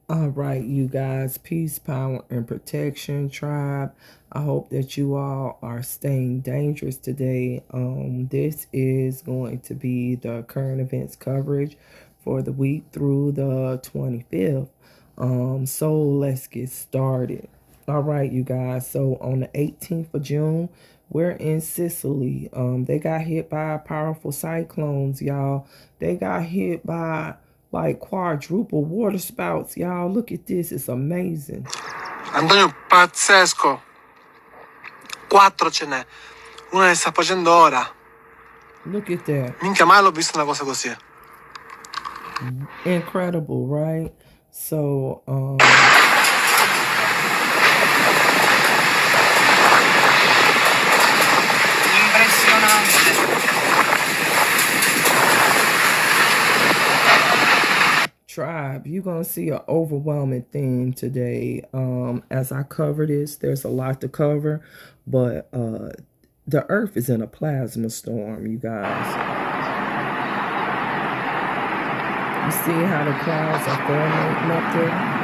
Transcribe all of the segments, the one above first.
All right, you guys, peace, power, and protection, tribe. I hope that you all are staying dangerous today. This is going to be the current events coverage for the week through the 25th. So let's get started. All right, you guys. So on the 18th of June, we're in Sicily. They got hit by powerful cyclones, y'all. They got hit by like quadruple water spouts, y'all. Look at this. It's amazing. Antonio, pazzesco. 4 ce n'è. Una ne sta facendo ora. Look at that. Minchia, mai l'ho vista una cosa così. Incredible, right? So, Impressionante. tribe, you're gonna see an overwhelming theme today. As I cover this, there's a lot to cover, but the earth is in a plasma storm, you guys. You see how the clouds are forming up there?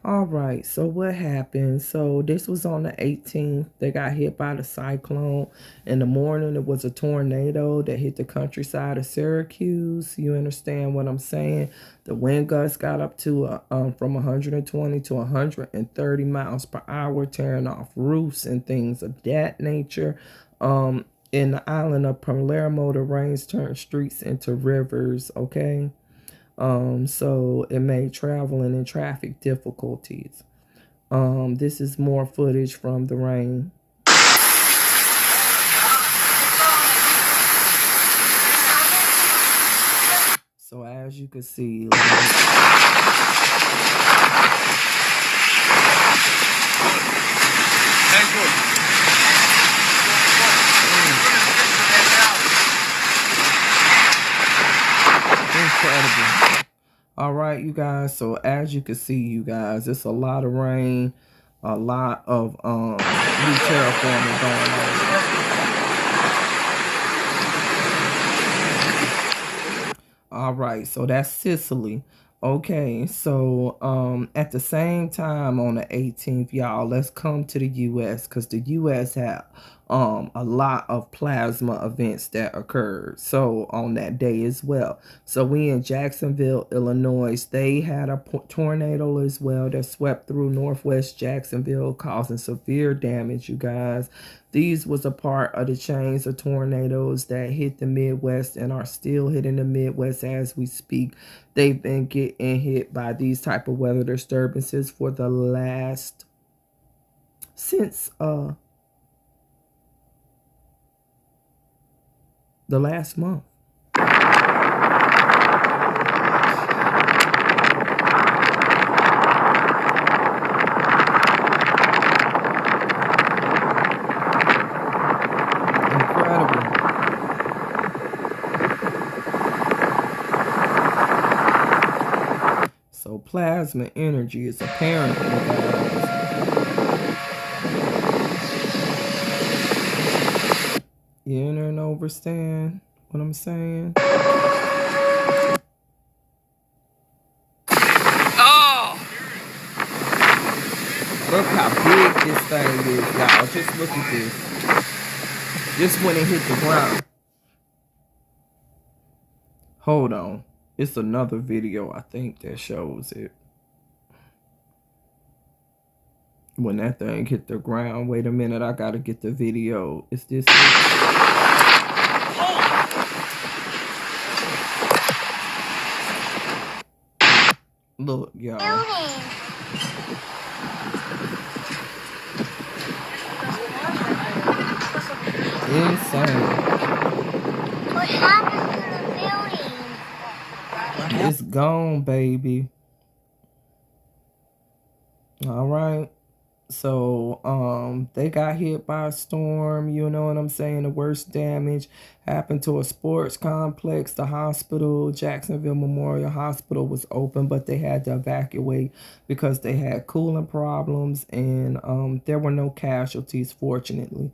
All right, so what happened? So this was on the 18th. They got hit by the cyclone. In the morning, it was a tornado that hit the countryside of Syracuse. You understand what I'm saying? The wind gusts got up to from 120 to 130 miles per hour, tearing off roofs and things of that nature. In the island of Palermo, the rains turned streets into rivers, okay? So it made traveling and traffic difficulties. This is more footage from the rain. So as you can see, incredible. All right, you guys. So as you can see, you guys, it's a lot of rain, a lot of new terraforming going on. All right, so that's Sicily. Okay, so at the same time on the 18th, y'all, let's come to the U.S. because the U.S. had a lot of plasma events that occurred. So on that day as well. So we in Jacksonville, Illinois, they had a tornado as well that swept through northwest Jacksonville, causing severe damage, you guys. These was a part of the chains of tornadoes that hit the Midwest and are still hitting the Midwest as we speak. They've been getting hit by these type of weather disturbances for the last since the last month. So plasma energy is apparent, you guys. You understand what I'm saying? Oh! Look how big this thing is, y'all. Just look at this. Just when it hit the ground. Hold on. It's another video, I think, that shows it. When that thing hit the ground. Wait a minute, I gotta get the video. Is this it? Look, y'all. Insane. What happened to the building? It's gone, baby. All right. So they got hit by a storm, you know what I'm saying? The worst damage happened to a sports complex. The hospital, Jacksonville Memorial Hospital, was open, but they had to evacuate because they had cooling problems, and there were no casualties, fortunately.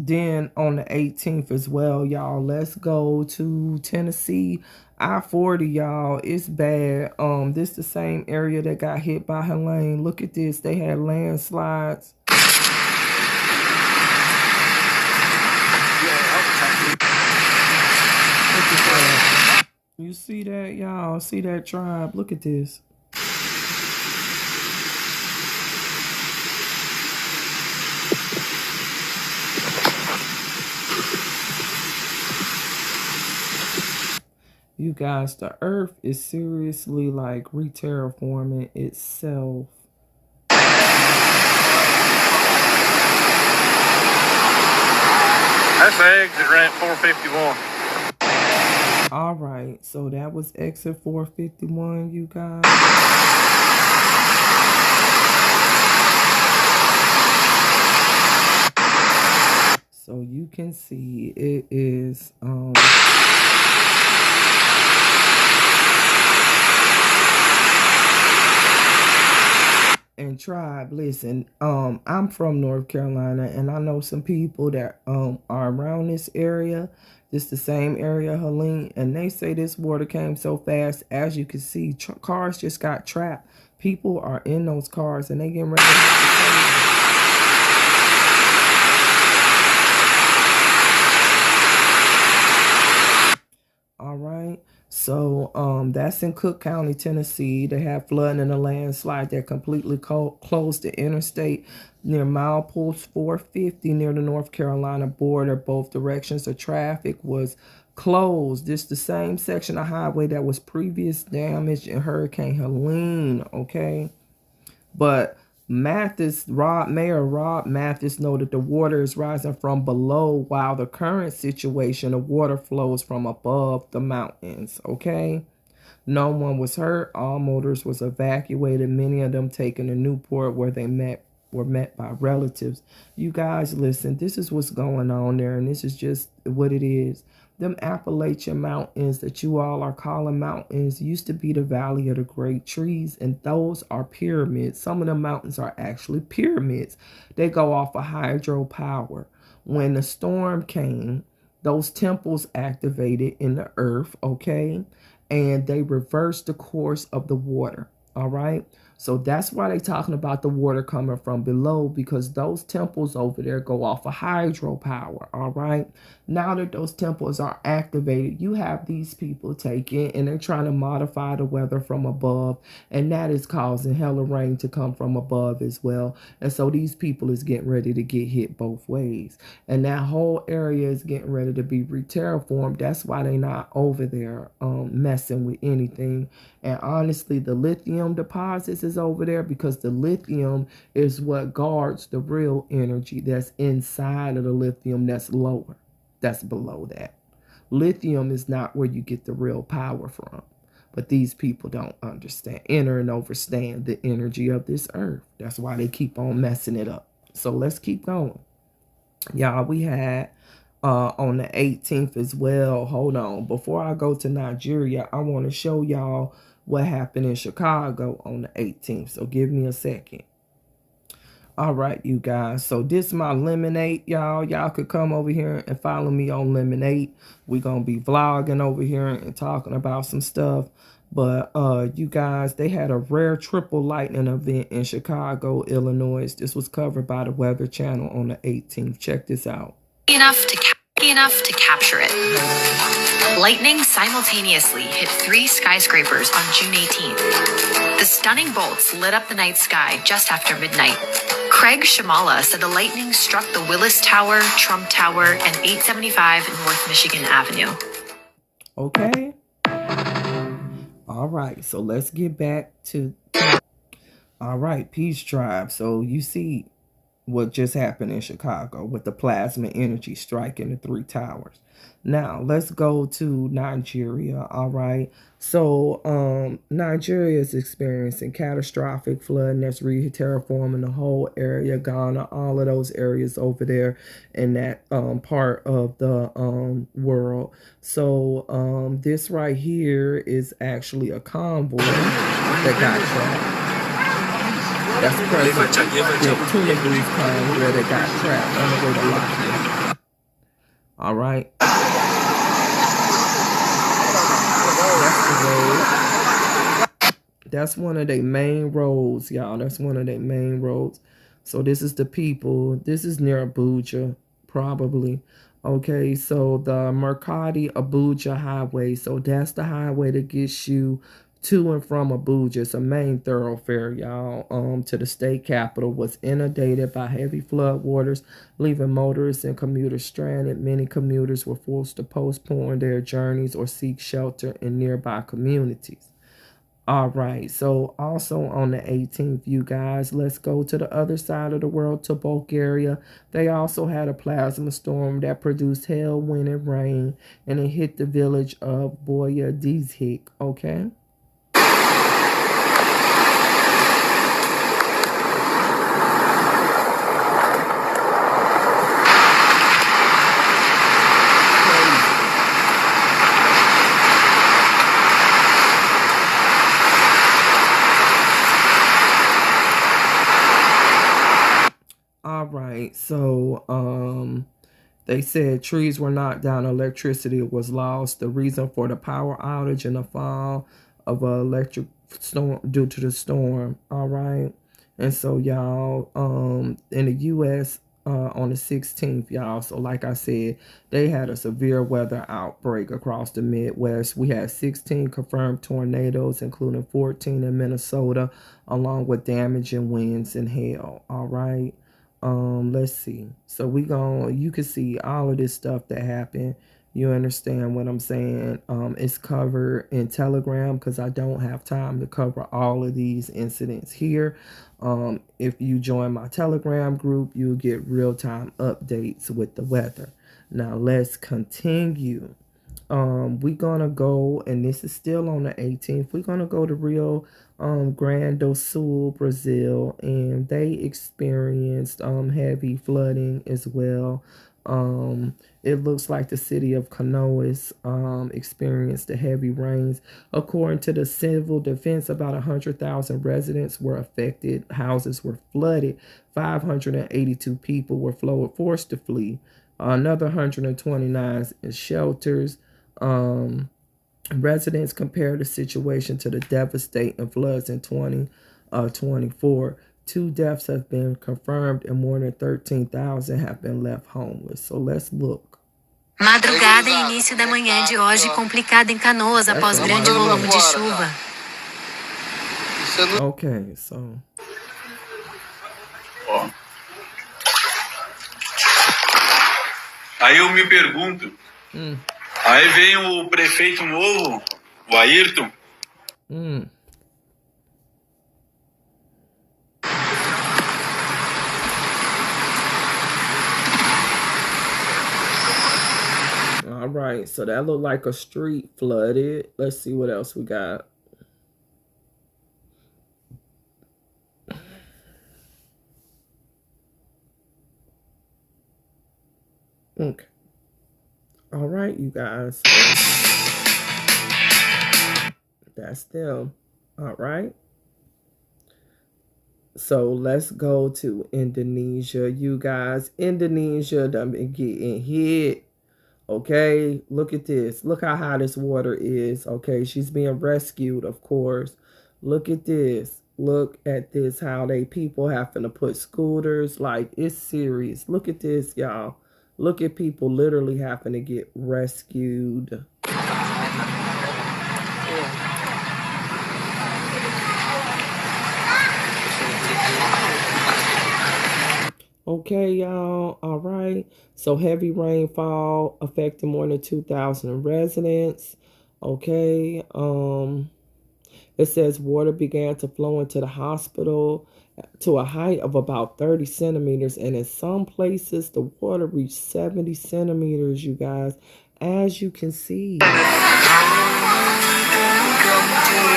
Then on the 18th as well, y'all, let's go to Tennessee. I-40, y'all, it's bad. This the same area that got hit by Helene. Look at this. They had landslides. Look at that. You see that, y'all? See that tribe? Look at this. You guys, the earth is seriously like re-terraforming itself. That's the exit ramp 451. All right, so that was exit 451, you guys. So you can see it is and tribe, listen, I'm from North Carolina, and I know some people that are around this area. This the same area, Helene, and they say this water came so fast. As you can see, cars just got trapped. People are in those cars, and they getting ready to all right. So that's in Cook County, Tennessee. They have flooding and a landslide that completely closed the interstate near milepost 450 near the North Carolina border. Both directions of traffic was closed. This the same section of highway that was previous damaged in Hurricane Helene, okay? But Mayor Rob Mathis noted the water is rising from below, while the current situation, the water flows from above the mountains, okay? No one was hurt. All motors was evacuated, many of them taken to Newport where they were met by relatives. You guys, listen, this is what's going on there, and this is just what it is. Them Appalachian Mountains that you all are calling mountains used to be the Valley of the Great Trees, and those are pyramids. Some of the mountains are actually pyramids. They go off of hydropower. When the storm came, those temples activated in the earth, okay? And they reversed the course of the water, all right? So that's why they're talking about the water coming from below, because those temples over there go off of hydropower, all right? Now that those temples are activated, you have these people taking and they're trying to modify the weather from above, and that is causing hella rain to come from above as well. And so these people is getting ready to get hit both ways. And that whole area is getting ready to be re-terraformed. That's why they're not over there messing with anything. And honestly, the lithium deposits is over there because the lithium is what guards the real energy that's inside of the lithium that's lower, that's below that. Lithium is not where you get the real power from. But these people don't understand, enter and understand the energy of this earth. That's why they keep on messing it up. So let's keep going. Y'all, we had on the 18th as well. Hold on. Before I go to Nigeria, I want to show y'all what happened in Chicago on the 18th. So give me a second. All right, you guys. So this is my Lemonade, y'all. Y'all could come over here and follow me on Lemonade. We're going to be vlogging over here and talking about some stuff. But you guys, they had a rare triple lightning event in Chicago, Illinois. This was covered by the Weather Channel on the 18th. Check this out. Enough to capture it. Lightning simultaneously hit 3 skyscrapers on June 18th. The stunning bolts lit up the night sky just after midnight. Craig Shamala said the lightning struck the Willis Tower, Trump Tower, and 875 North Michigan Avenue. Okay. All right, so let's get back to, all right, Peace Tribe. So you see what just happened in Chicago with the plasma energy striking the 3 towers. Now, let's go to Nigeria, all right? So, Nigeria is experiencing catastrophic flooding that's re-terraforming the whole area, Ghana, all of those areas over there in that part of the world. So, this right here is actually a convoy that got trapped. That's President Tinubu's convoy that got trapped on the way to London. All right. That's the road. That's one of their main roads, y'all. That's one of their main roads. So this is the people. This is near Abuja, probably. Okay, so the Mercati Abuja Highway. So that's the highway that gets you to and from Abuja. It's a main thoroughfare, y'all, to the state capital. Was inundated by heavy flood waters, leaving motorists and commuters stranded. Many commuters were forced to postpone their journeys or seek shelter in nearby communities. All right, so also on the 18th, you guys, let's go to the other side of the world, to Bulgaria. They also had a plasma storm that produced hail, wind, and rain, and it hit the village of Boyadizhik, okay? All right, so they said trees were knocked down, electricity was lost. The reason for the power outage and the fall of an electric storm due to the storm. All right, and so y'all, in the U.S. On the 16th, y'all. So like I said, they had a severe weather outbreak across the Midwest. We had 16 confirmed tornadoes, including 14 in Minnesota, along with damaging winds and hail. All right. Let's see. So you can see all of this stuff that happened. You understand what I'm saying? It's covered in Telegram because I don't have time to cover all of these incidents here. If you join my Telegram group, you'll get real-time updates with the weather. Now let's continue. We're gonna go, and this is still on the 18th. We're gonna go to Rio Grande do Sul, Brazil, and they experienced heavy flooding as well. It looks like the city of Canoas experienced the heavy rains. According to the civil defense, about 100,000 residents were affected. Houses were flooded. 582 people were forced to flee. Another 129 in shelters. Residents compared the situation to the devastating floods in 2024. 2 deaths have been confirmed and more than 13,000 have been left homeless. So let's look. Madrugada e início da manhã de hoje complicada em Canoas após grande volume de chuva. Okay, so. Aí eu me pergunto, aí vem o prefeito novo, o Ayrton. All right, so that looked like a street flooded. Let's see what else we got. Okay. All right, you guys. That's them. All right. So let's go to Indonesia, you guys. Indonesia done been getting hit. Okay, look at this. Look how high this water is. Okay, she's being rescued, of course. Look at this. Look at this, how they people having to put scooters. Like, it's serious. Look at this, y'all. Look at people literally having to get rescued. Okay, y'all. All right. So heavy rainfall affecting more than 2,000 residents. Okay. It says water began to flow into the hospital to a height of about 30 centimeters. And in some places, the water reached 70 centimeters, you guys. As you can see.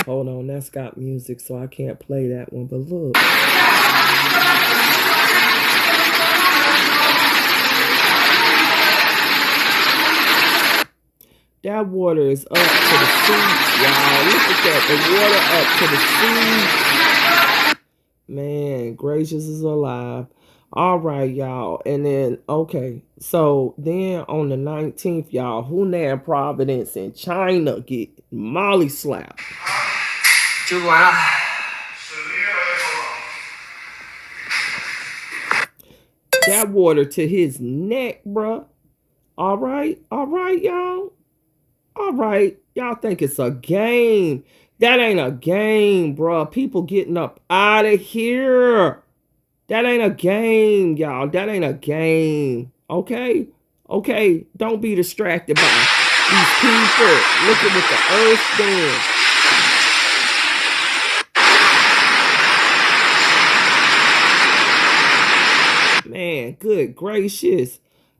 Hold on. That's got music, so I can't play that one. But look. That water is up to the seats, y'all. Look at that. The water up to the seats. Man, gracious is alive. All right, y'all. And then, okay. So then on the 19th, y'all, Hunan Providence in China get molly slapped. That water to his neck, bruh. All right, y'all. All right, y'all think it's a game. That ain't a game, bruh. People getting up out of here. That ain't a game, y'all. That ain't a game. Okay? Okay? Don't be distracted by these people. Look at what the earth doing. Man, good gracious.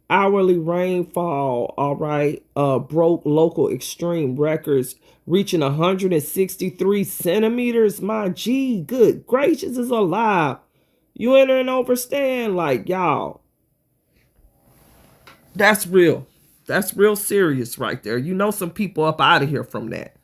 Hourly rainfall, all right, broke local extreme records, reaching 163 centimeters. My G, good gracious, is alive. You enter and overstand, like, y'all. That's real. That's real serious right there. You know some people up out of here from that.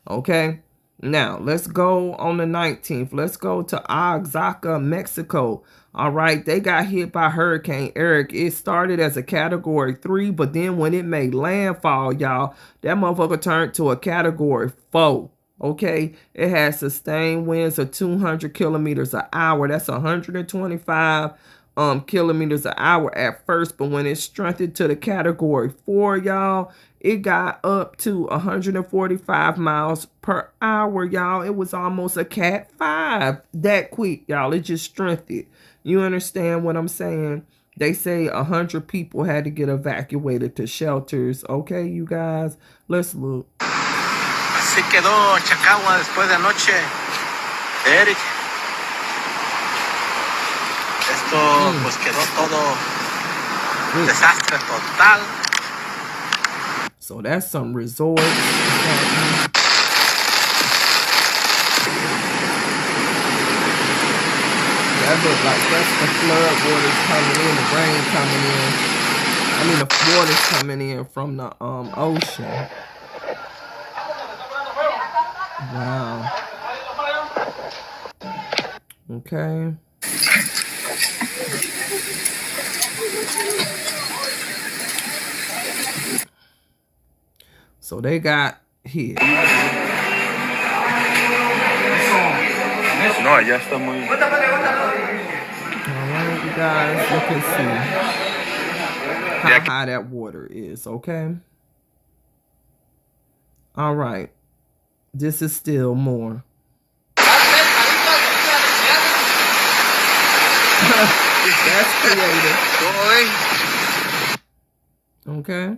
Okay? Now, let's go on the 19th. Let's go to Oaxaca, Mexico. All right, they got hit by Hurricane Eric. It started as a Category 3, but then when it made landfall, y'all, that motherfucker turned to a Category 4. Okay, it had sustained winds of 200 kilometers an hour. That's 125 kilometers an hour at first, but when it strengthened to the Category 4, y'all, it got up to 145 miles per hour, y'all. It was almost a Cat 5 that quick, y'all. It just strengthened. You understand what I'm saying? They say 100 people had to get evacuated to shelters. Okay, you guys, let's look. Así quedó Chacagua después de anoche, Eric. Esto pues quedó todo desastre total. So that's some resorts. That look like that's the flood waters coming in, the rain coming in. I mean the water's coming in from the ocean. Wow. Okay. So they got here. No, ya está muy. Alright, you guys, you can see how high that water is, okay? Alright. This is still more. That's creative. Okay.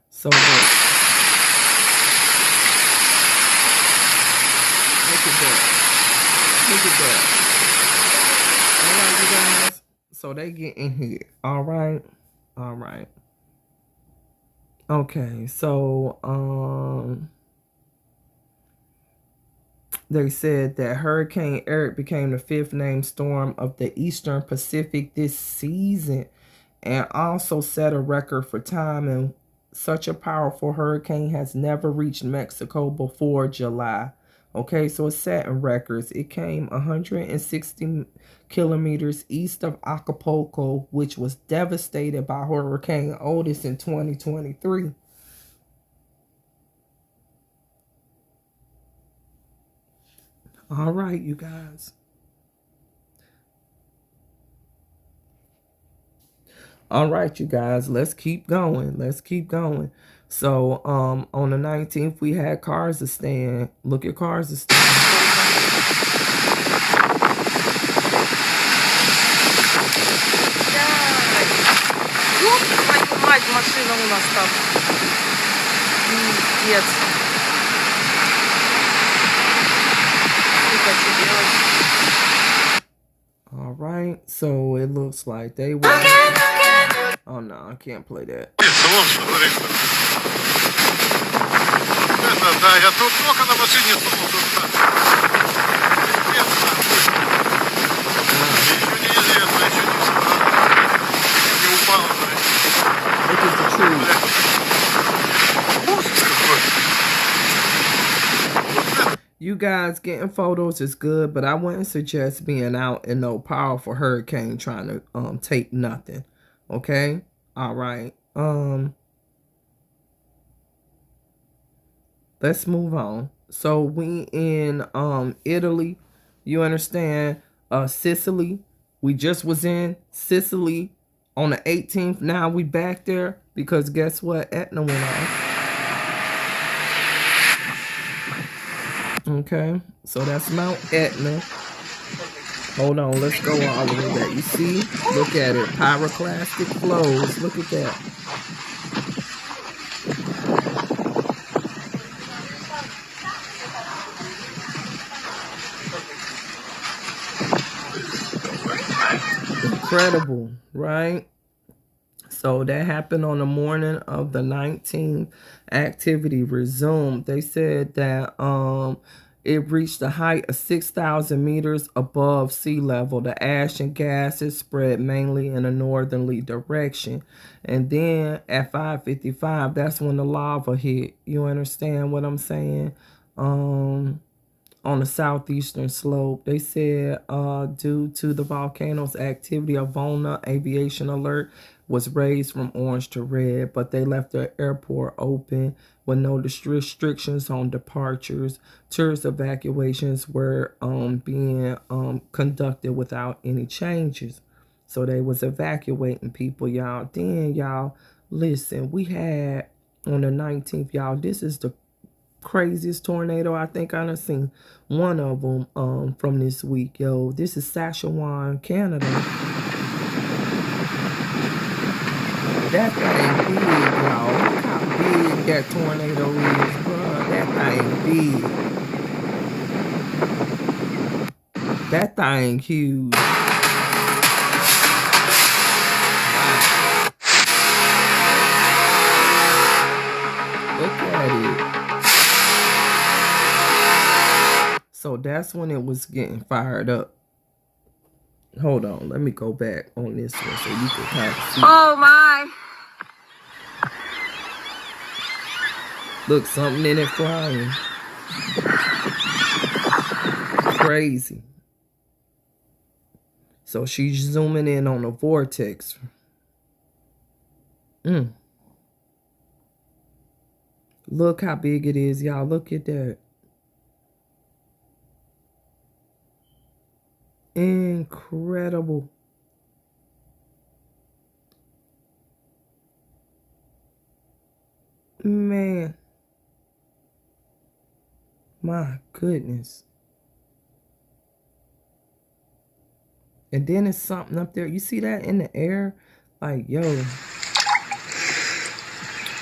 So look at that. Look at that. All right, you guys. So they get in here. All right. All right. Okay. So they said that Hurricane Eric became the 5th named storm of the Eastern Pacific this season and also set a record for time. And such a powerful hurricane has never reached Mexico before July. Okay, so it's setting records. It came 160 kilometers east of Acapulco, which was devastated by Hurricane Otis in 2023. All right, you guys. All right, you guys, let's keep going. Let's keep going. So, on the 19th, we had Kazakhstan. Look at Kazakhstan. Мать, машина у нас там. Пиздец. All right, so it looks like they were. Oh no, I can't play that. Да, я тут только на машине сунул туда. Еще неизвестно, еще не упало. Look at the tree. Ужас какой. You you guys getting photos is good, but I wouldn't suggest being out in no powerful hurricane trying to take nothing. Okay? All right. Let's move on. So we in Italy. You understand? Sicily. We just was in Sicily on the 18th. Now we back there because guess what? Etna went off. Okay, so that's Mount Etna. Hold on, let's go all the way back. You see? Look at it. Pyroclastic flows. Look at that. Incredible, right? So that happened on the morning of the 19th. Activity resumed. They said that it reached a height of 6,000 meters above sea level. The ash and gases spread mainly in a northerly direction. And then at 5:55, that's when the lava hit. You understand what I'm saying? On the southeastern slope. They said due to the volcano's activity, a Vona aviation alert was raised from orange to red, but they left the airport open with no restrictions on departures. Tourist evacuations were being conducted without any changes. So they was evacuating people, y'all. Then, y'all, listen, we had on the 19th, y'all, this is the craziest tornado I think I done seen. One of them from this week, yo. This is Saskatchewan, Canada. That thing big, y'all. Look how big that tornado is, bro. That thing big. That thing huge. Wow. Look at it. So that's when it was getting fired up. Hold on, let me go back on this one so you can kind of see. Oh my! Look, something in it flying. Crazy. So she's zooming in on the vortex. Look how big it is, y'all. Look at that. Incredible. Man. My goodness. And then it's something up there. You see that in the air? Like, yo.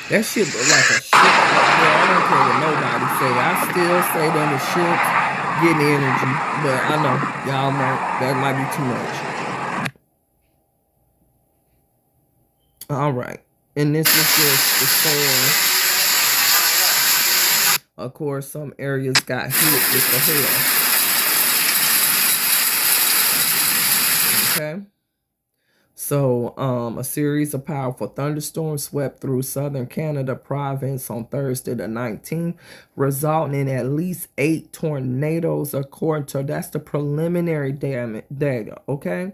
That shit look like a ship. Yeah, I don't care what nobody say. I still say that the ships getting energy. But I know. Y'all know that might be too much. All right. And this is just the storm. Of course, some areas got hit with the hail. Okay. So, a series of powerful thunderstorms swept through southern Canada province on Thursday the 19th, resulting in at least 8 tornadoes, according to, that's the preliminary data, okay?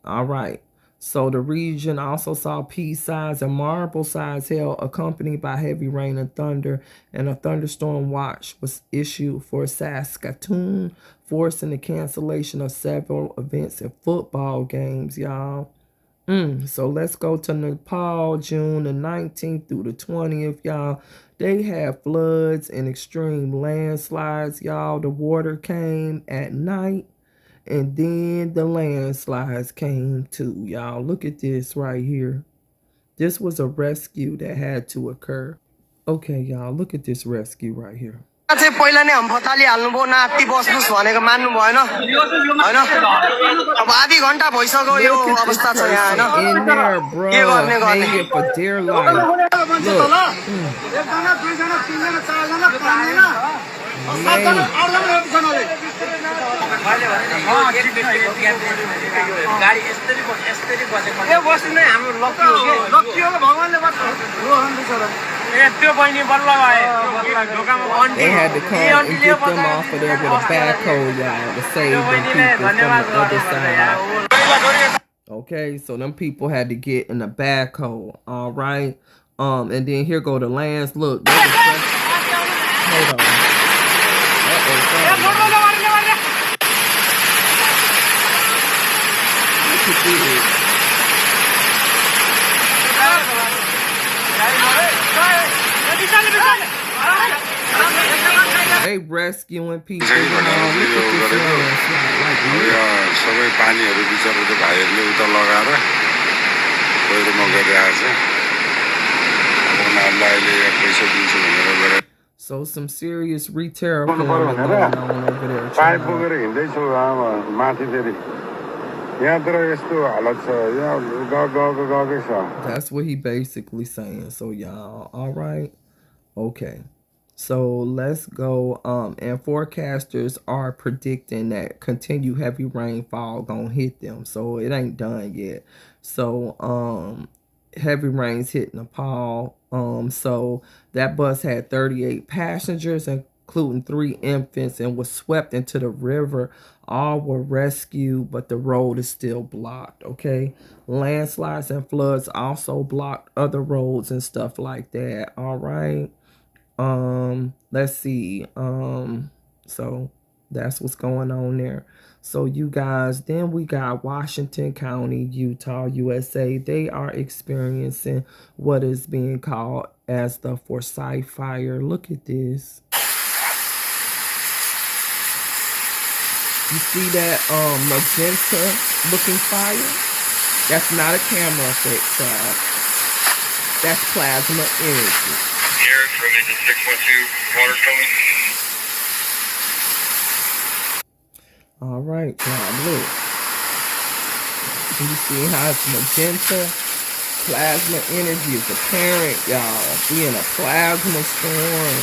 All right. So, the region also saw pea-sized and marble-sized hail accompanied by heavy rain and thunder, and a thunderstorm watch was issued for Saskatoon, forcing the cancellation of several events and football games, y'all. So let's go to Nepal, June the 19th through the 20th, y'all. They had floods and extreme landslides, y'all. The water came at night, and then the landslides came too, y'all. Look at this right here. This was a rescue that had to occur. Okay, y'all, look at this rescue right here. पहिला नै हम फताली हाल्नुभयो नाति बस्नुस् भनेको मान्नु भएन हैन अब आधी घण्टा भइसक्यो यो अवस्था छ यहाँ हैन के गर्ने गर्ने एकजना दुईजना तीनजना चारजना पाँचजना सातजना आठजना एकजनाले गाडी यस्तरी बसेको ए बस्नु नै हाम्रो लकी हो के भगवानले मात्र हो अन्त They had to come and get them off of there with a backhoe, y'all, to save them people from the other side. Okay, so them people had to get in the backhoe. All right. And then here go the lands. Look, hold on. Look at this. They rescuing people. Look at this landslide. सबै पानीहरू बिचरा त्यो भाइहरूले उता लगाएर पहिरोमा गरिरहेछ उनीहरूलाई अहिले पैसा दिन्छु भनेर गरे So some serious re-terraforming going on over there. Pipe बोकेर हिँड्दैछु माथि फेरि यहाँतिर यस्तो हालत छ यहाँ गएकै छ. That's what he basically saying. So y'all, all right, okay. So let's go. And forecasters are predicting that continued heavy rainfall gonna hit them. So it ain't done yet. So heavy rains hit Nepal. So that bus had 38 passengers, including 3 infants, and was swept into the river. All were rescued, but the road is still blocked. Okay, landslides and floods also blocked other roads and stuff like that. All right. Let's see. So that's what's going on there. So you guys, then we got Washington County, Utah, USA. They are experiencing what is being called as the P.E.A.C.E fire. Look at this. You see that magenta looking fire? That's not a camera effect, child. That's plasma energy. Here from engine 612, water's coming. All right, y'all, look. You see how it's magenta? Plasma energy is apparent, y'all. We in a plasma storm.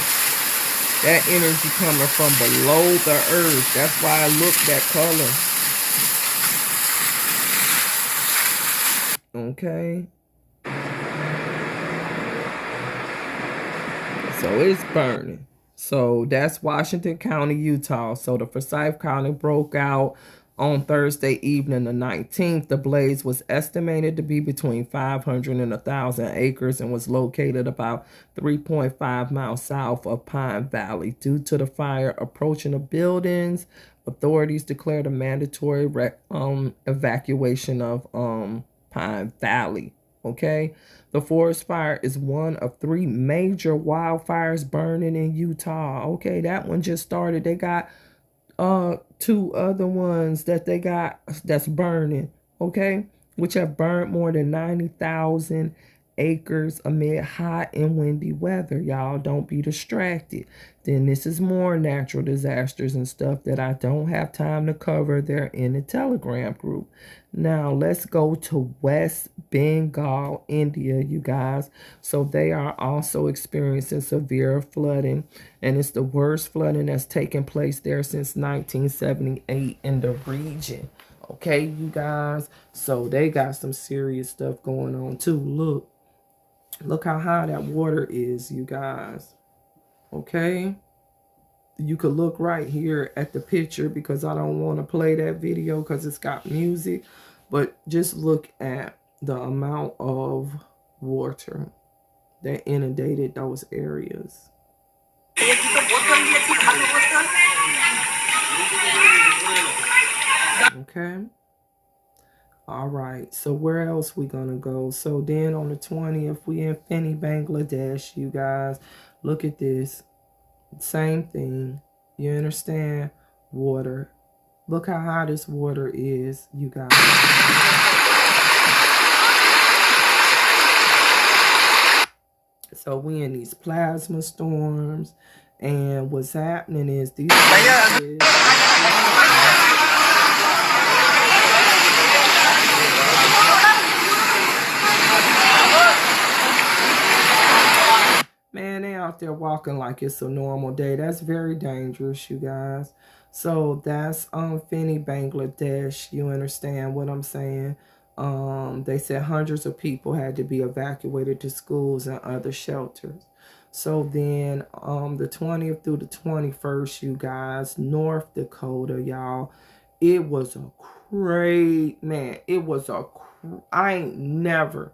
That energy coming from below the earth. That's why I look that color. Okay. So it's burning. So that's Washington County, Utah. So the Forsyth County broke out on Thursday evening, the 19th. The blaze was estimated to be between 500 and 1,000 acres and was located about 3.5 miles south of Pine Valley. Due to the fire approaching the buildings, authorities declared a mandatory evacuation of Pine Valley. Okay. The forest fire is one of 3 major wildfires burning in Utah. Okay, that one just started. They got 2 other ones that they got that's burning, okay, which have burned more than 90,000 acres amid hot and windy weather. Y'all don't be distracted. Then this is more natural disasters and stuff that I don't have time to cover. They're in the Telegram group. Now let's go to West Bengal, India, you guys. So they are also experiencing severe flooding, and it's the worst flooding that's taken place there since 1978 in the region. Okay, you guys. So they got some serious stuff going on too. Look how high that water is, you guys. Okay. You could look right here at the picture because I don't want to play that video because it's got music. But just look at the amount of water that inundated those areas. Okay. All right. So where else we going to go? So then on the 20th, we in Feni, Bangladesh, you guys. Look at this. Same thing. You understand? Water. Look how high this water is, you guys. So we in these plasma storms, and what's happening is these man, they out there walking like it's a normal day. That's very dangerous, you guys. So that's Feni, Bangladesh. You understand what I'm saying? They said hundreds of people had to be evacuated to schools and other shelters. So then the 20th through the 21st, you guys, North Dakota, y'all, it was a crazy, man, it was a, I ain't never,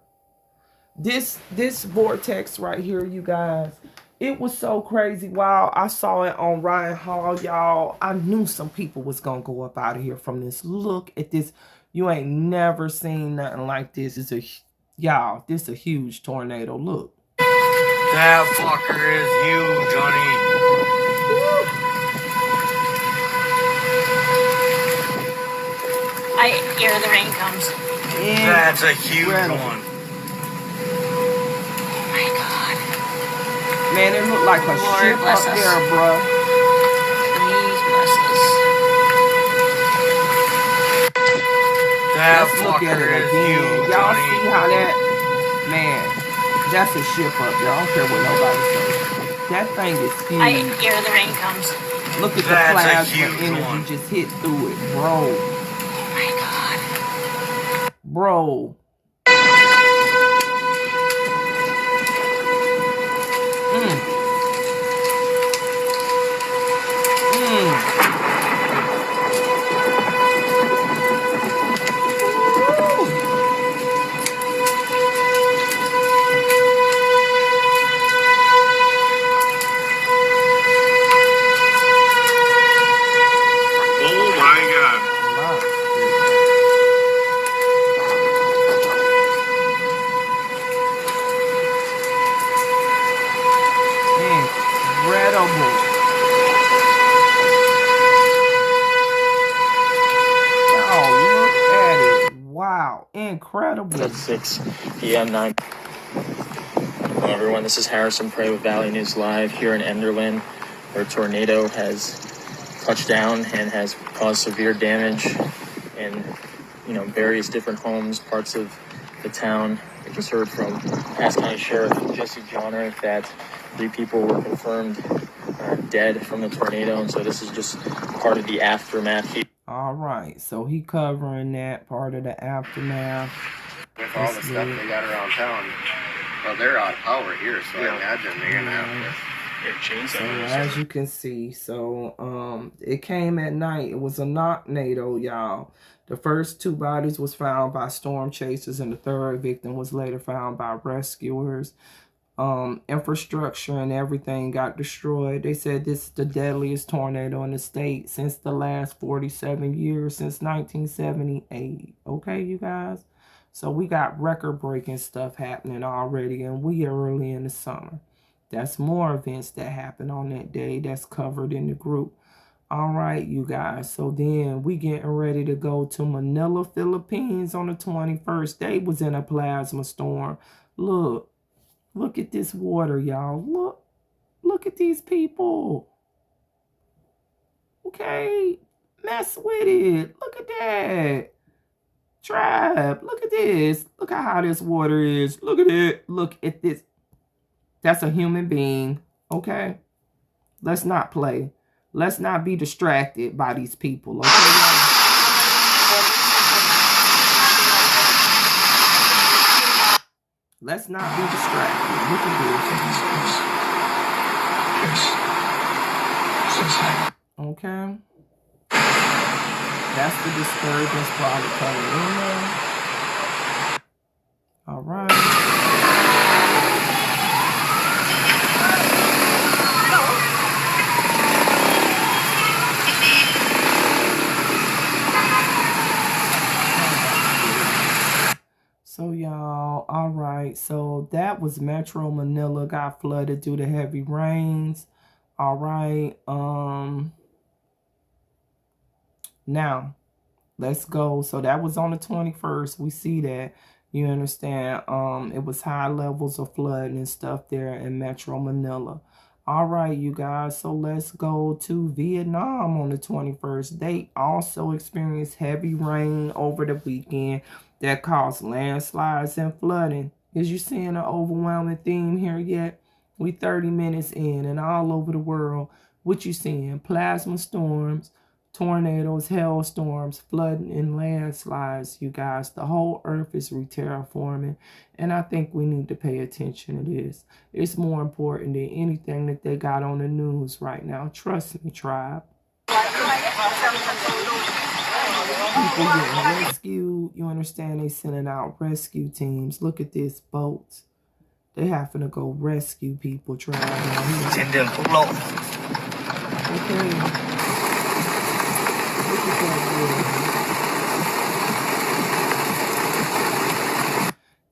this vortex right here, you guys, it was so crazy. Wow, I saw it on Ryan Hall, y'all. I knew some people was gonna go up out of here from this. Look at this. You ain't never seen nothing like this. It's a, y'all, this is a huge tornado. Look. That fucker is huge, Johnny. I hear the rain comes. That's a huge one. Oh my God. Man, it looked like a ship up there, bro. Please bless us. Let's look at it again. Y'all see how that, man, that's a ship up there. I don't care what nobody says. That thing is huge. I hear the rain comes. Look at the plasma energy just hit through it, bro. Oh my God. Bro. Incredible. At 6 p.m. 9. Hello everyone, this is Harrison Prey with Valley News Live here in Enderlin, where a tornado has touched down and has caused severe damage in, various different homes, parts of the town. I just heard from P.E.A.C.E. County Sheriff Jesse Johnner that 3 people were confirmed dead from the tornado, and so this is just part of the aftermath. All right, so he covering that part of the aftermath. With all the stuff they got around town, well, they're out of power here, so I imagine they're gonna have to change something. So as you can see, it came at night. It was a tornado, y'all. The first 2 bodies was found by storm chasers, and the 3rd victim was later found by rescuers. Infrastructure and everything got destroyed. They said this is the deadliest tornado in the state since the last 47 years, since 1978. Okay, you guys? So we got record-breaking stuff happening already, and we are early in the summer. That's more events that happen on that day that's covered in the group. All right, you guys. So then we getting ready to go to Manila, Philippines on the 21st. They was in a plasma storm. Look at this water, y'all. Look at these people. Okay, mess with it. Look at that. Trap, look at this. Look at how this water is. Look at it. Look at this. That's a human being, okay? Let's not play. Let's not be distracted by these people, okay, y'all? Let's not be distracted. Look at this. Okay. That's the disturbance probably coming in there. All right. So y'all, all right, so that was Metro Manila, got flooded due to heavy rains. All right, now let's go. So that was on the 21st. We see that, you understand, it was high levels of flooding and stuff there in Metro Manila. All right, you guys, so let's go to Vietnam on the 21st. They also experienced heavy rain over the weekend that caused landslides and flooding. Is you seeing an overwhelming theme here yet? We 30 minutes in, and all over the world, what you seeing? Plasma storms, tornadoes, hailstorms, flooding, and landslides, you guys. The whole earth is re-terraforming, and I think we need to pay attention to this. It's more important than anything that they got on the news right now. Trust me, tribe. People getting rescued. You understand? They sending out rescue teams. Look at this, boats. They having to go rescue people, tribe. Trên đường quốc lộ. Okay.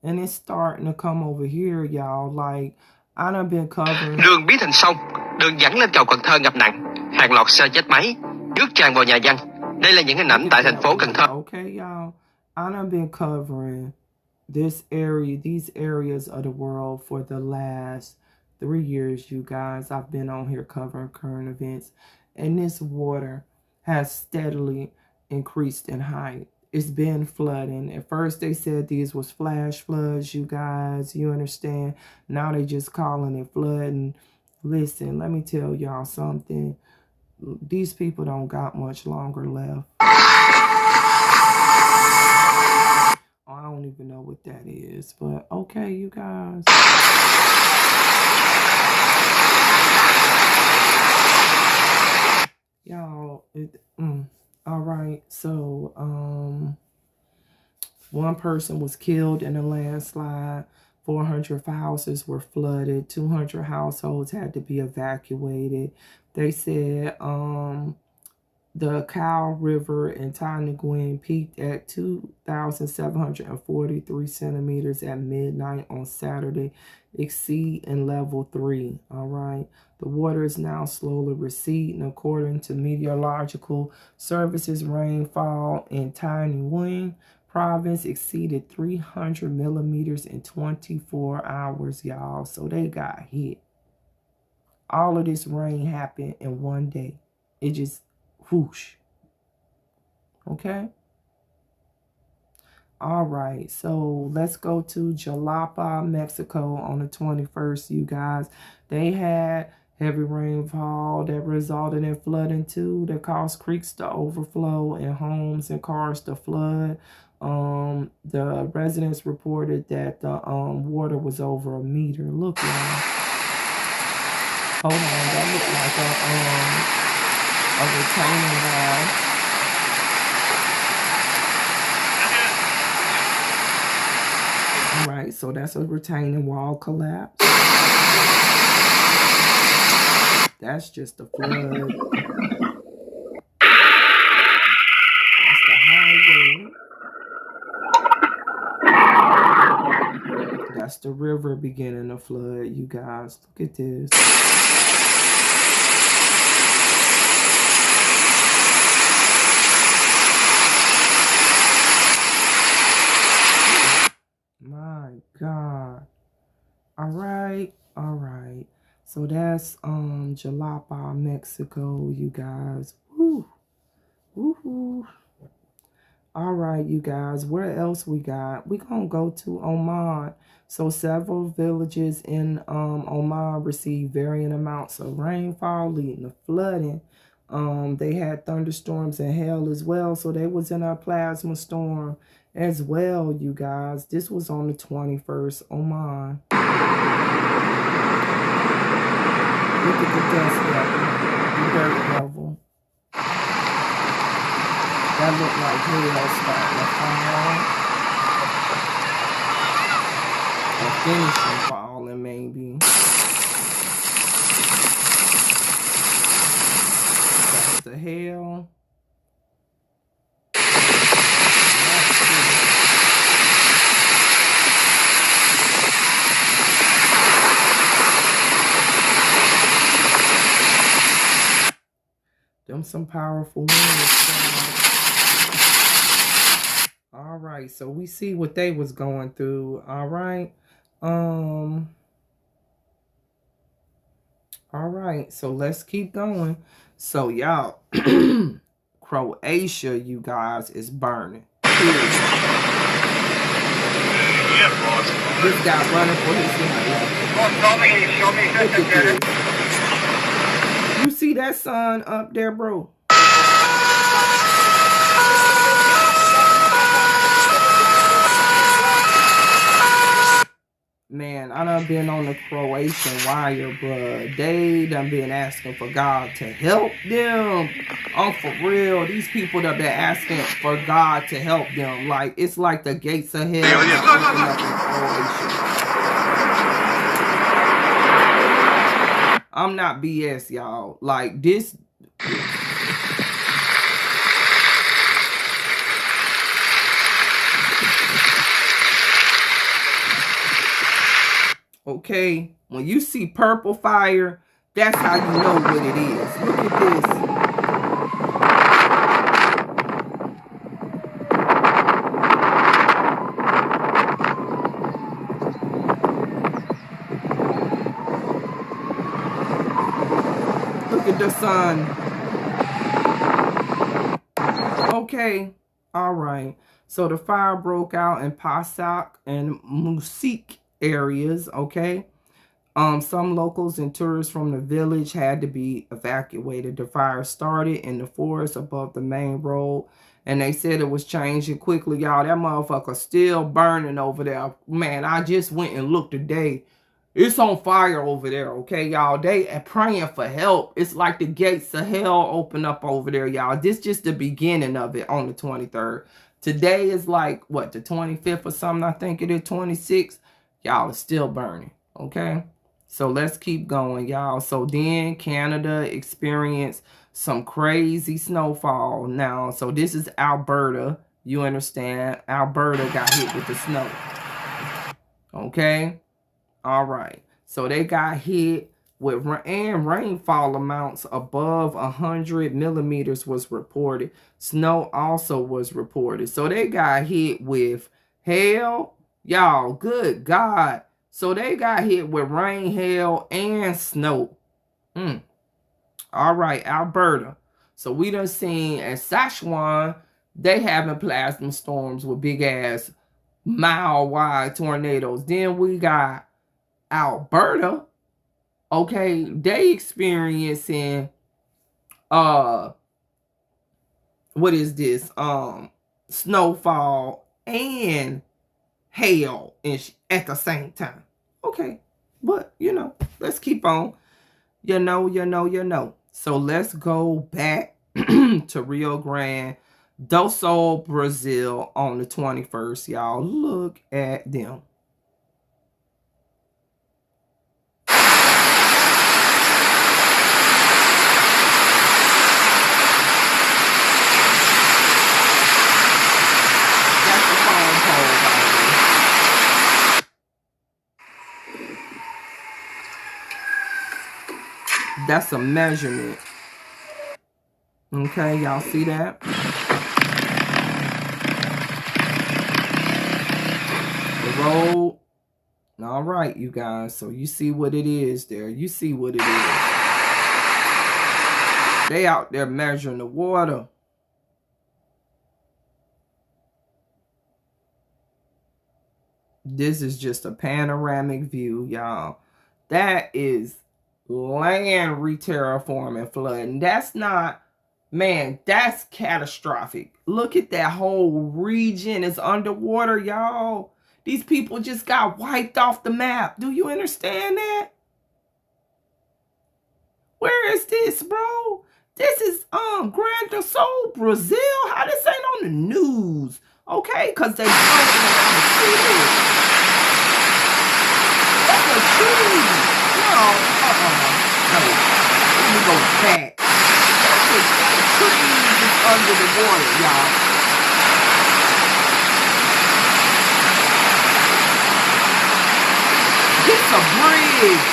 And it's starting to come over here, y'all. Like, I done been covering. Đường biến thành sông, đường dẫn lên cầu Cần Thơ ngập nặng, hàng loạt xe chết máy, nước tràn vào nhà dân. Đây là những hình ảnh tại thành phố Cần Thơ. Okay, y'all. I done been covering this area, these areas of the world for the last 3 years, you guys. I've been on here covering current events, and this water has steadily increased in height. It's been flooding. At first they said these was flash floods, you guys. You understand? Now they just calling it flooding. Listen, let me tell y'all something. These people don't got much longer left. I don't even know what that is, but okay, you guys. Y'all, all right, so one person was killed in a landslide. 400 houses were flooded. 200 households had to be evacuated. They said the Cow River in Taniguin peaked at 2,743 centimeters at midnight on Saturday, exceeding level 3. All right. The water is now slowly receding. According to meteorological services, rainfall in Taniguin province exceeded 300 millimeters in 24 hours, y'all. So they got hit. All of this rain happened in one day. It just whoosh. Okay. All right. So let's go to Jalapa, Mexico on the 21st, you guys. They had heavy rainfall that resulted in flooding too, that caused creeks to overflow and homes and cars to flood. The residents reported that the water was over a meter. Look, y'all. Hold on, that looked like a retaining wall. All right, so that's a retaining wall collapse. That's just a flood. That's the highway. That's the river beginning to flood, you guys. Look at this. My God. All right. So that's Jalapa, Mexico, you guys. Woo. Woohoo. All right, you guys. Where else we got? We're gonna go to Oman. So several villages in Oman received varying amounts of rainfall, leading to flooding. They had thunderstorms and hail as well. So they was in a plasma storm as well, you guys. This was on the 21st, Oman. Look at the dust level, the dirt level. That looked like hail starting to fall. Or finishing falling, maybe. That's the hail. Them some powerful winds. All right, so we see what they was going through. All right. All right, so let's keep going. So y'all, Croatia, you guys, is burning. This guy running for his life. You see that sun up there, bro? Man, I done been on the Croatian wire, bruh. They done been asking for God to help them. I'm for real. These people that been asking for God to help them. Like, it's like the gates of hell open up in Croatia. I'm not BS, y'all. Like, this... Okay, when you see purple fire, that's how you know what it is. Look at this. Look at the sun. Okay, all right. So the fire broke out in P.E.A.C.E and Moksha areas, okay? Some locals and tourists from the village had to be evacuated. The fire started in the forest above the main road, and they said it was changing quickly, y'all. That motherfucker still burning over there. Man, I just went and looked today. It's on fire over there, okay, y'all? They are praying for help. It's like the gates of hell open up over there, y'all. This just the beginning of it on the 23rd. Today is like, what, the 25th or something? I think it is 26th. Y'all, it's still burning, okay? So let's keep going, y'all. So then Canada experienced some crazy snowfall now. So this is Alberta. You understand? Alberta got hit with the snow. Okay? All right. So they got hit with rainfall amounts above 100 millimeters was reported. Snow also was reported. So they got hit with hail. Y'all, good God. So they got hit with rain, hail, and snow. All right, Alberta. So we done seen at Saskatchewan, they having plasma storms with big ass mile-wide tornadoes. Then we got Alberta. Okay, they experiencing what is this? Snowfall and hail at the same time. Okay, but you know, let's keep on. You know. So let's go back to Rio Grande do Sul, Brazil on the 21st, y'all. Look at them. That's the phone pole, by the way. That's a measurement. Okay, y'all see that? The road. All right, you guys. So you see what it is there. You see what it is. They out there measuring the water. This is just a panoramic view, y'all. That is land re-terraforming flooding. That's not, man, that's catastrophic. Look at that whole region is underwater, y'all. These people just got wiped off the map. Do you understand that? Where is this, bro? This is Grande do Sul, Brazil. How this ain't on the news? Okay, because they broken around the city. That's a tree. No, no. Let me go back. That's a tree is under the water, y'all. This a bridge.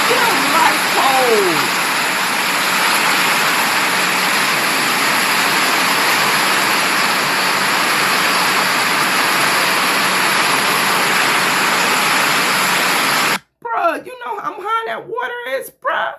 Them light poles. Bruh, you know how high that water is, bruh?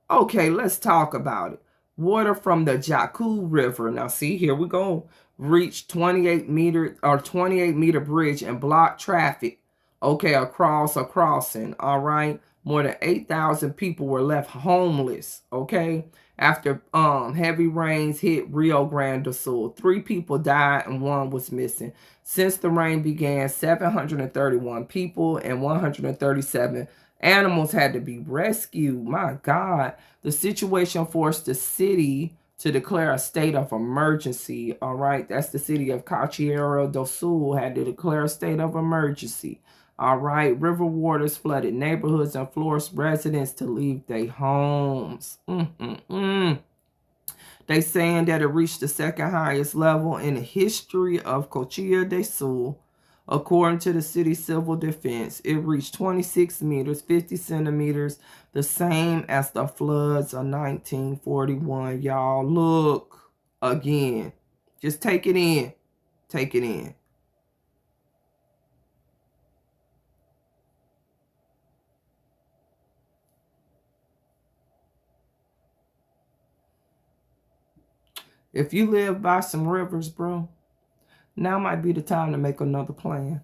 Okay, let's talk about it. Water from the Jacu River. Now, see, here we go. Reached 28 meter bridge and blocked traffic. Okay, across a crossing. All right. More than 8,000 people were left homeless. Okay. after heavy rains hit Rio Grande do Sul. 3 people died and 1 was missing. Since the rain began, 731 people and 137 animals had to be rescued. My God. The situation forced the city to declare a state of emergency. All right. That's the city of Cachoeira do Sul had to declare a state of emergency. All right. River waters flooded neighborhoods and forced residents to leave their homes. They saying that it reached the 2nd highest level in the history of Cachoeira do Sul. According to the city civil defense, it reached 26 meters, 50 centimeters, the same as the floods of 1941. Y'all, look again. Just take it in. Take it in. If you live by some rivers, bro, now might be the time to make another plan.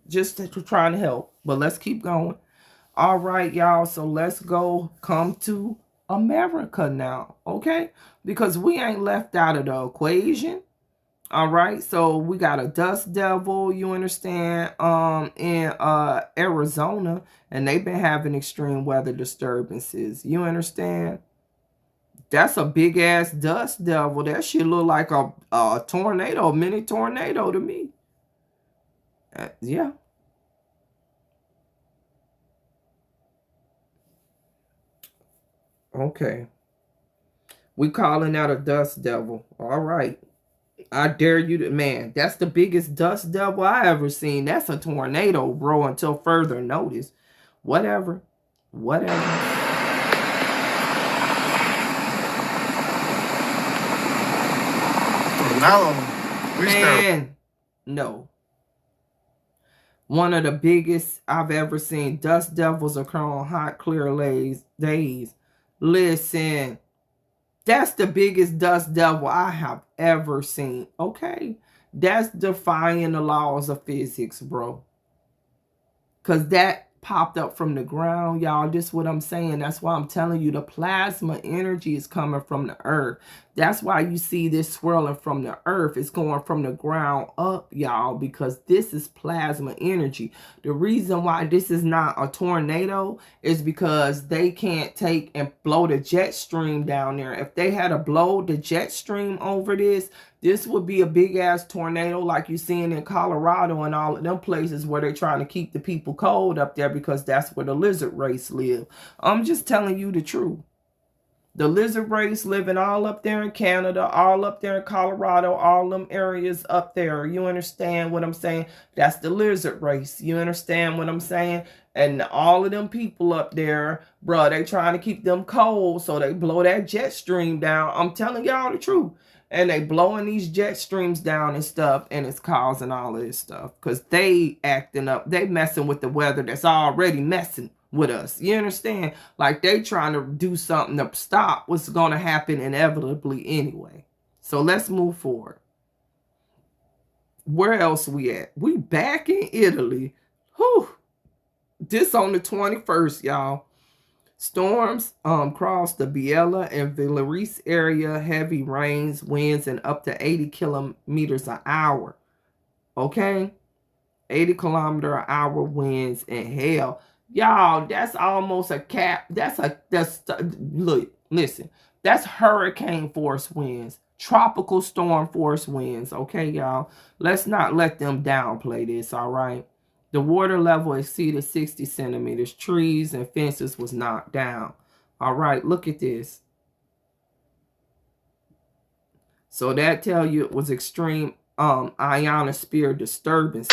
Just to try to help. But let's keep going. All right, y'all. So let's come to America now. Okay? Because we ain't left out of the equation. All right. So we got a dust devil, you understand, in Arizona. And they've been having extreme weather disturbances. You understand? That's a big ass dust devil. That shit look like a tornado, a mini tornado to me. Yeah. Okay. We calling that a dust devil. All right. I dare you to, man, that's the biggest dust devil I ever seen. That's a tornado, bro, until further notice. Whatever. Whatever. Man, no. One of the biggest I've ever seen. Dust devils occur on hot, clear days. Listen, that's the biggest dust devil I have ever seen. Okay? That's defying the laws of physics, bro. Because that popped up from the ground, y'all. This is what I'm saying. That's why I'm telling you the plasma energy is coming from the earth. That's why you see this swirling from the earth. It's going from the ground up, y'all, because this is plasma energy. The reason why this is not a tornado is because they can't take and blow the jet stream down there. If they had to blow the jet stream over this would be a big ass tornado like you seeing in Colorado and all of them places where they're trying to keep the people cold up there because that's where the lizard race live. I'm just telling you the truth. The lizard race living all up there in Canada, all up there in Colorado, all them areas up there. You understand what I'm saying? That's the lizard race. You understand what I'm saying? And all of them people up there, bro, they trying to keep them cold, so they blow that jet stream down. I'm telling y'all the truth. And they blowing these jet streams down and stuff, and it's causing all of this stuff. Because they acting up, they messing with the weather that's already messing with us. You understand? Like they trying to do something to stop what's going to happen inevitably anyway. So let's move forward. Where else we at? We back in Italy. Whew. This on the 21st, y'all. Storms crossed the Biella and Villarice area. Heavy rains, winds, and up to 80 kilometers an hour. Okay? 80 kilometer an hour winds and hail. Y'all, that's almost a cap. Look, listen. That's hurricane force winds. Tropical storm force winds. Okay, y'all? Let's not let them downplay this, all right? The water level exceeded 60 centimeters. Trees and fences was knocked down. All right, look at this. So that tell you it was extreme ionosphere disturbance.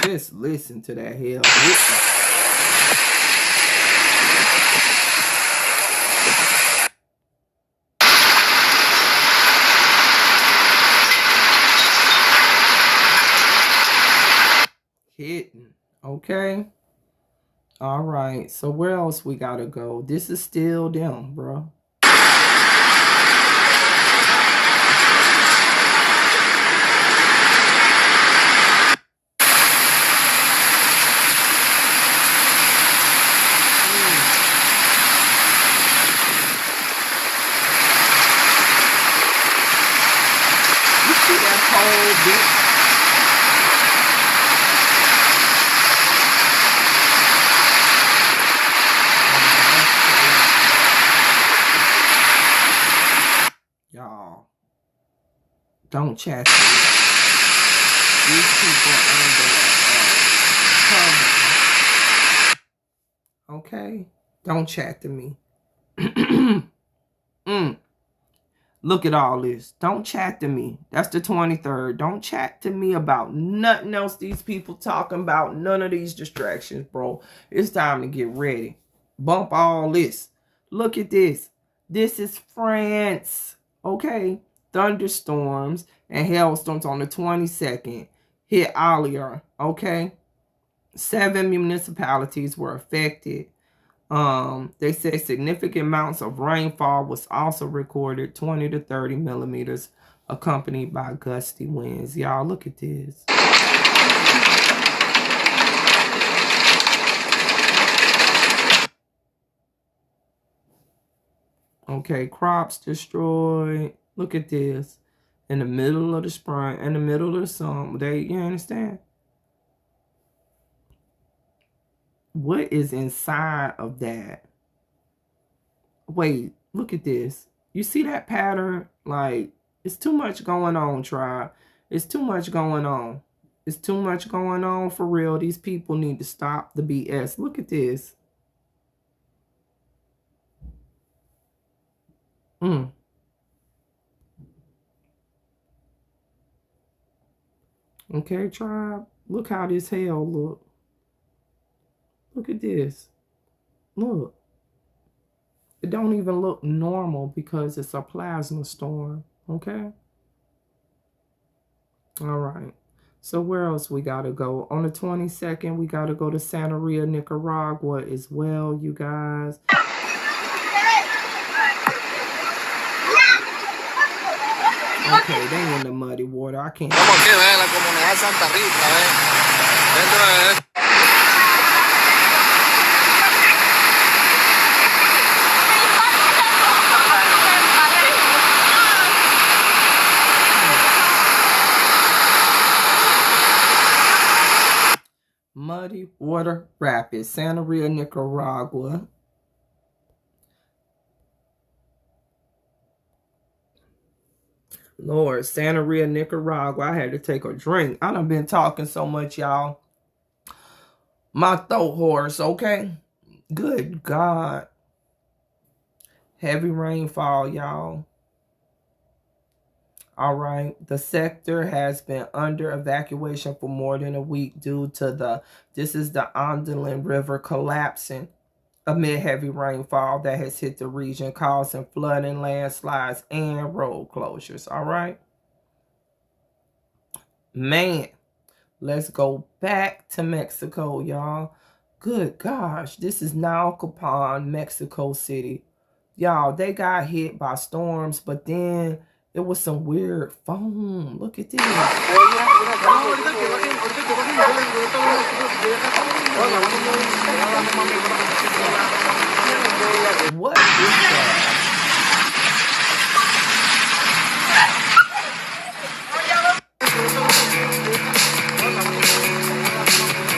Just listen to that hell. Hitting. Okay. All right. So where else we gotta go? This is still them, bro. You see that whole bit? Y'all, don't chat to me. These people under cover. Okay? Don't chat to me. Look at all this. Don't chat to me. That's the 23rd. Don't chat to me about nothing else these people talking about. None of these distractions, bro. It's time to get ready. Bump all this. Look at this. This is France. Okay? Thunderstorms and hailstorms on the 22nd hit Allier. Okay? 7 municipalities were affected. They say significant amounts of rainfall was also recorded, 20 to 30 millimeters, accompanied by gusty winds. Y'all, look at this. Okay, crops destroyed. Look at this. In the middle of the spring, in the middle of the summer. You understand? What is inside of that? Wait, look at this. You see that pattern? Like, it's too much going on, tribe. It's too much going on. It's too much going on for real. These people need to stop the BS. Look at this. Okay, tribe. Look how this hell look. Look at this. Look. It don't even look normal because it's a plasma storm. Okay? All right. So where else we got to go? On the 22nd, we got to go to Santa Maria, Nicaragua as well, you guys. Okay, they in the muddy water. I can't. Como que ve la comunidad de Santa Rita, dentro de Muddy Water Rapids, Santa Maria, Nicaragua. Lord, Santa Maria, Nicaragua. I had to take a drink. I done been talking so much, y'all. My throat hoarse, okay? Good God. Heavy rainfall, y'all. All right. The sector has been under evacuation for more than a week due to this is the Andean River collapsing amid heavy rainfall that has hit the region, causing flooding, landslides, and road closures. All right. Man, let's go back to Mexico, y'all. Good gosh, this is Naucalpan, Mexico City. Y'all, they got hit by storms, but then it was some weird foam. Look at this. What is that?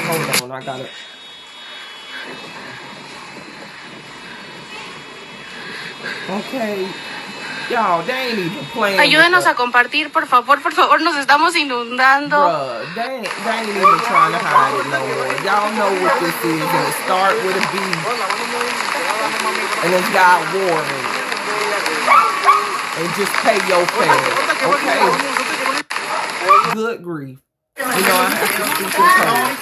Hold on, I got it. Okay. Y'all, they ain't even playing. Ayúdenos a compartir, por favor, nos estamos inundando. Bruh, they ain't even trying to hide it no more. Y'all know what this is, and it start with a B, and it's got war in it. And just pay your fare, okay? Good grief. You know, I have to speak in tongues.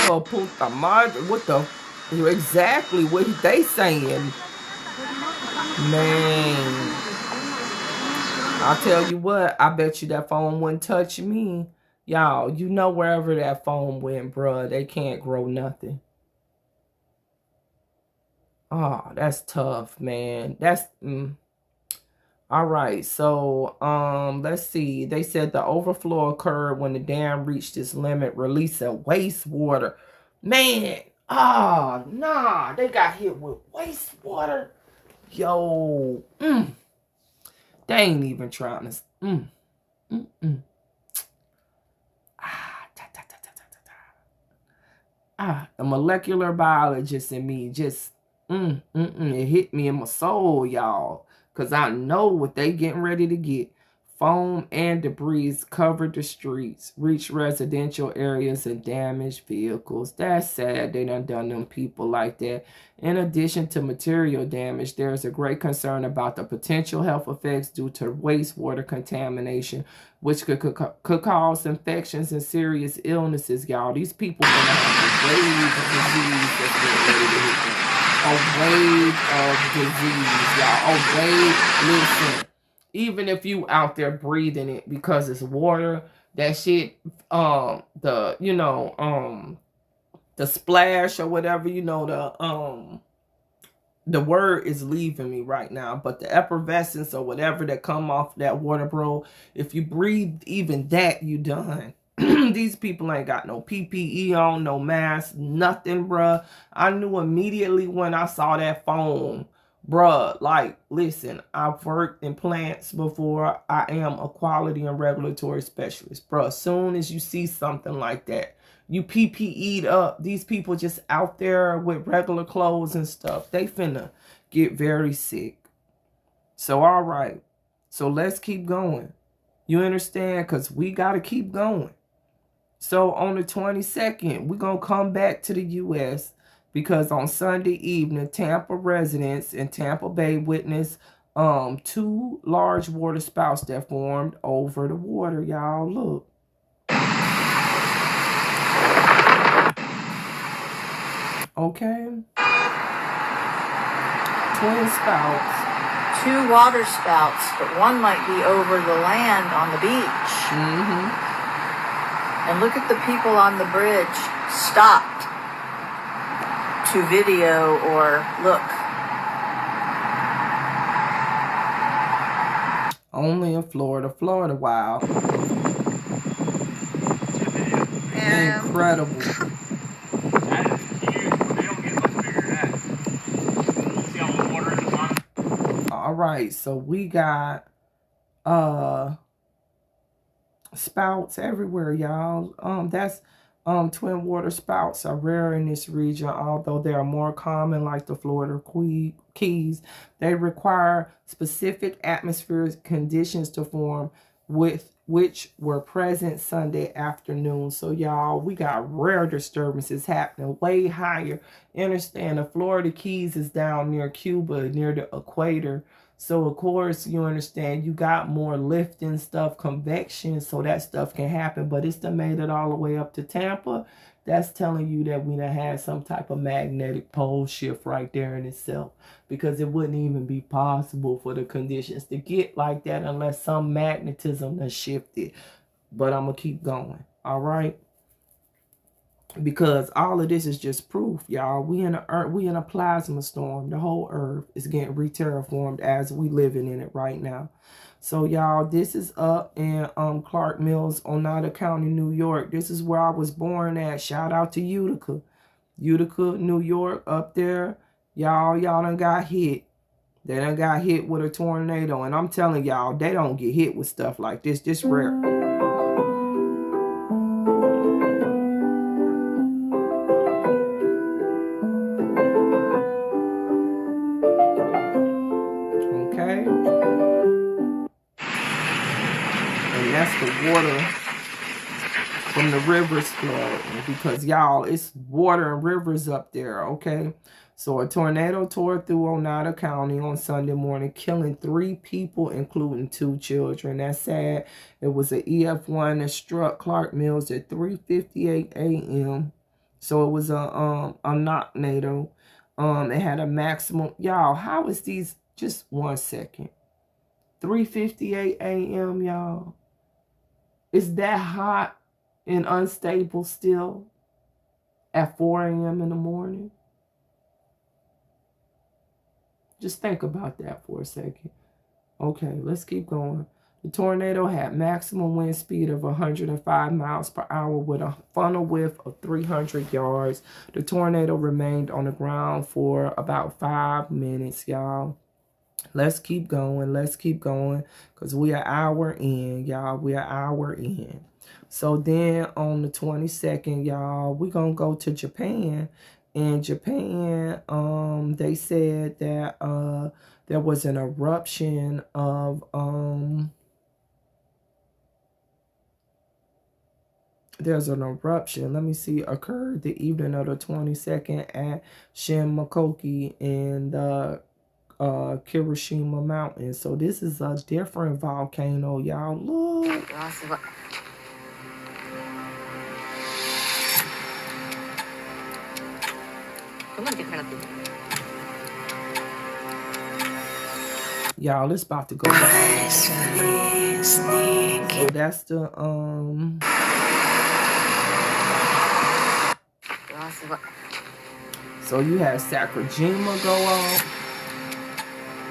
Oh, puta madre. What the? Exactly what they saying. Man, I'll tell you what, I bet you that phone wouldn't touch me. Y'all, you know wherever that phone went, bruh, they can't grow nothing. Oh, that's tough, man. That's all right. So, let's see. They said the overflow occurred when the dam reached its limit, releasing wastewater. Man, nah, they got hit with wastewater. Yo, they ain't even trying to. The molecular biologist in me just, it hit me in my soul, y'all. Because I know what they getting ready to get. Foam and debris covered the streets, reached residential areas and damaged vehicles. That's sad they done them people like that. In addition to material damage, there's a great concern about the potential health effects due to wastewater contamination, which could cause infections and serious illnesses, y'all. These people are going to have a wave of disease that's getting ready to hit them. A wave of disease, y'all. A wave, listen. Even if you out there breathing it because it's water, that shit, the splash or whatever, the word is leaving me right now, but the effervescence or whatever that come off that water, bro, if you breathe even that, you done. These people ain't got no PPE on, no mask, nothing, bruh. I knew immediately when I saw that foam. Bruh, like, listen, I've worked in plants before. I am a quality and regulatory specialist. Bruh, as soon as you see something like that, you PPE'd up. These people just out there with regular clothes and stuff. They finna get very sick. So, all right. So, let's keep going. You understand? Because we got to keep going. So, on the 22nd, we're going to come back to the U.S., because on Sunday evening, Tampa residents in Tampa Bay witnessed 2 large water spouts that formed over the water. Y'all, look. Okay. Twin spouts. 2 water spouts, but one might be over the land on the beach. And look at the people on the bridge stopped to video or look. Only in Florida. Florida, wow. Incredible. That is huge. They don't get much bigger than that. See all the water in the pond? All right, so we got spouts everywhere, y'all. That's twin water spouts are rare in this region, although they are more common like the Florida Keys. They require specific atmospheric conditions to form, which were present Sunday afternoon. So, y'all, we got rare disturbances happening way higher. Understand, the Florida Keys is down near Cuba, near the equator. So, of course, you understand, you got more lifting stuff, convection, so that stuff can happen. But it's done made it all the way up to Tampa. That's telling you that we done had some type of magnetic pole shift right there in itself. Because it wouldn't even be possible for the conditions to get like that unless some magnetism has shifted. But I'm going to keep going. All right? Because all of this is just proof, y'all. We in a plasma storm. The whole earth is getting re-terraformed as we living in it right now. So, y'all, this is up in Clark Mills, Oneida County, New York. This is where I was born at. Shout out to Utica. Utica, New York, up there. Y'all done got hit. They done got hit with a tornado. And I'm telling y'all, they don't get hit with stuff like this. Just rare. That's the water from the rivers flooding, because y'all, it's water and rivers up there, okay? So a tornado tore through Oneida County on Sunday morning, killing 3 people, including 2 children. That's sad. It was an EF1 that struck Clark Mills at 3:58 a.m. So it was a tornado. It had a maximum. Y'all, how is these? Just 1 second. 3:58 a.m. Y'all. It's that hot and unstable still at 4 a.m. in the morning. Just think about that for a second. Okay, let's keep going. The tornado had maximum wind speed of 105 miles per hour with a funnel width of 300 yards. The tornado remained on the ground for about 5 minutes, y'all. Let's keep going. Let's keep going because we are an hour in, y'all. We are an hour in. So then on the 22nd, y'all, we're going to go to Japan. In Japan, they said that there was an eruption of there's an eruption, let me see, occurred the evening of the 22nd at Shinmakoki in the Kirishima Mountain. So this is a different volcano, y'all. Look. Y'all, it's about to go down. So that's the so you had Sakurajima go off.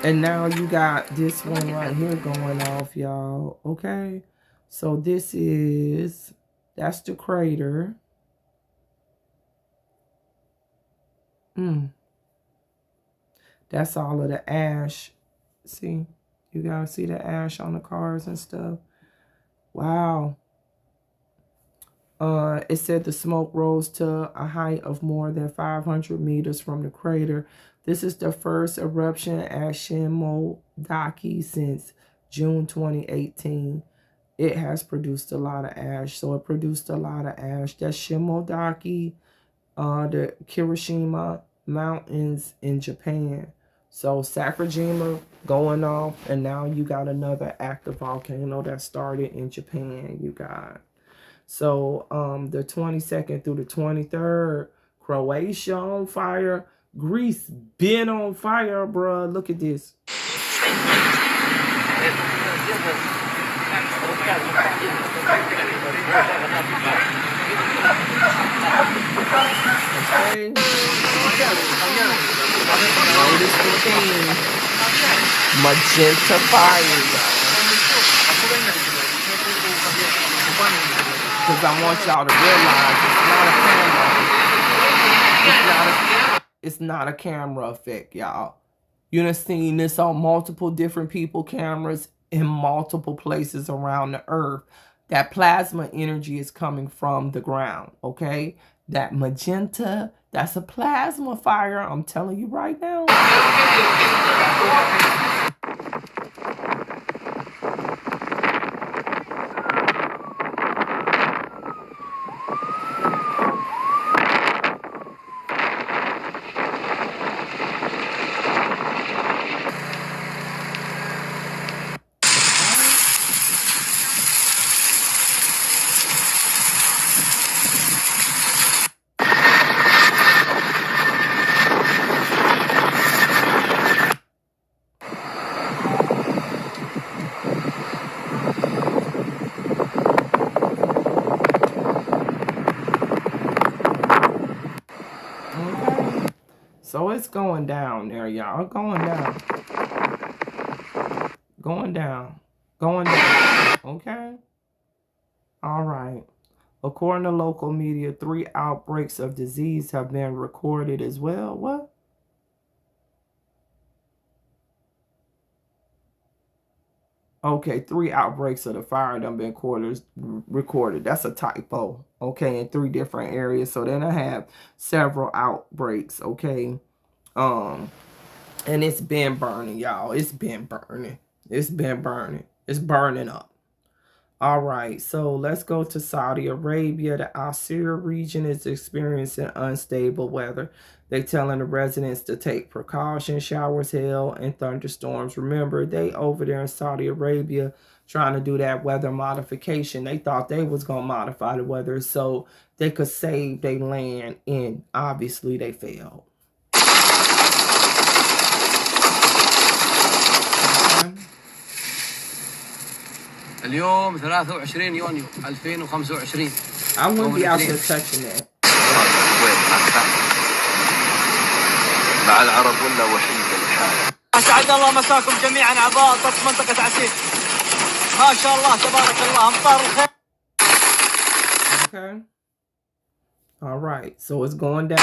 And now you got this one right here going off, y'all. Okay. So this is, that's the crater. That's all of the ash. See? You guys see the ash on the cars and stuff? Wow. It said the smoke rose to a height of more than 500 meters from the crater. This is the first eruption at Shimodaki since June 2018. It has produced a lot of ash. So it produced a lot of ash. That's Shimodaki, the Kirishima Mountains in Japan. So Sakurajima going off, and now you got another active volcano that started in Japan, you got. So the 22nd through the 23rd, Croatia on fire. Greece been on fire, bruh. Look at this. Okay. Notice the theme. Magenta fire. Because I want y'all to realize it's not a camera effect, y'all. You done seen this on multiple different people cameras in multiple places around the earth. That plasma energy is coming from the ground, okay? That magenta, that's a plasma fire. I'm telling you right now. So it's going down there, y'all. Going down. Going down. Going down. Okay? All right. According to local media, 3 outbreaks of disease have been recorded as well. What? Okay, 3 outbreaks of the fire have been recorded. That's a typo. Okay, in 3 different areas. So then I have several outbreaks. Okay, and it's been burning, y'all. It's been burning. It's been burning. It's burning up. All right, so let's go to Saudi Arabia. The Al-Sir region is experiencing unstable weather. They're telling the residents to take precautions, showers, hail, and thunderstorms. Remember, they over there in Saudi Arabia trying to do that weather modification. They thought they was going to modify the weather so they could save their land, and obviously they failed. اليوم 23 يونيو 2025. I wouldn't be out there touching that. مع العرب ولا وحيد الحال. أسعد الله مساكم جميعا أعضاء طقس منطقة عسير. ما شاء الله تبارك الله أمطار الخير. Okay. All right. So it's going down.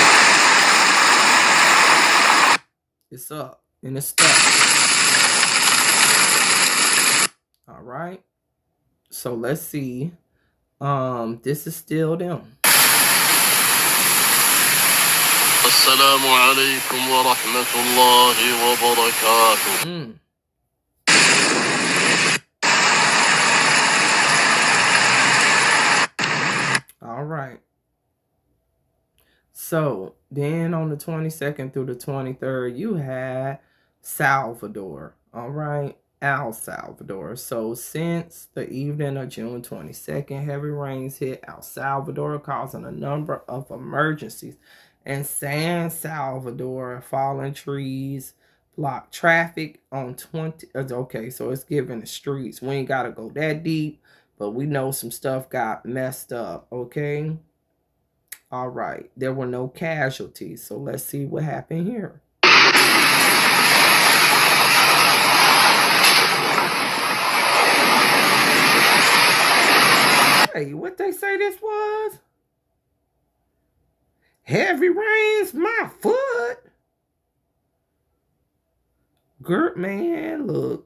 It's up and it's stuck. All right. So let's see. This is still them. Assalamu alaikum wa rahmatullahi wa barakatuh. All right. So then on the 22nd through the 23rd, you had Salvador. All right. El Salvador. So since the evening of June 22nd, heavy rains hit El Salvador, causing a number of emergencies. In San Salvador, fallen trees blocked traffic on 20. Okay, so it's giving the streets. We ain't got to go that deep, but we know some stuff got messed up, okay? All right, there were no casualties, so let's see what happened here. Hey, what they say this was? Heavy rains, my foot. Gert, man, look.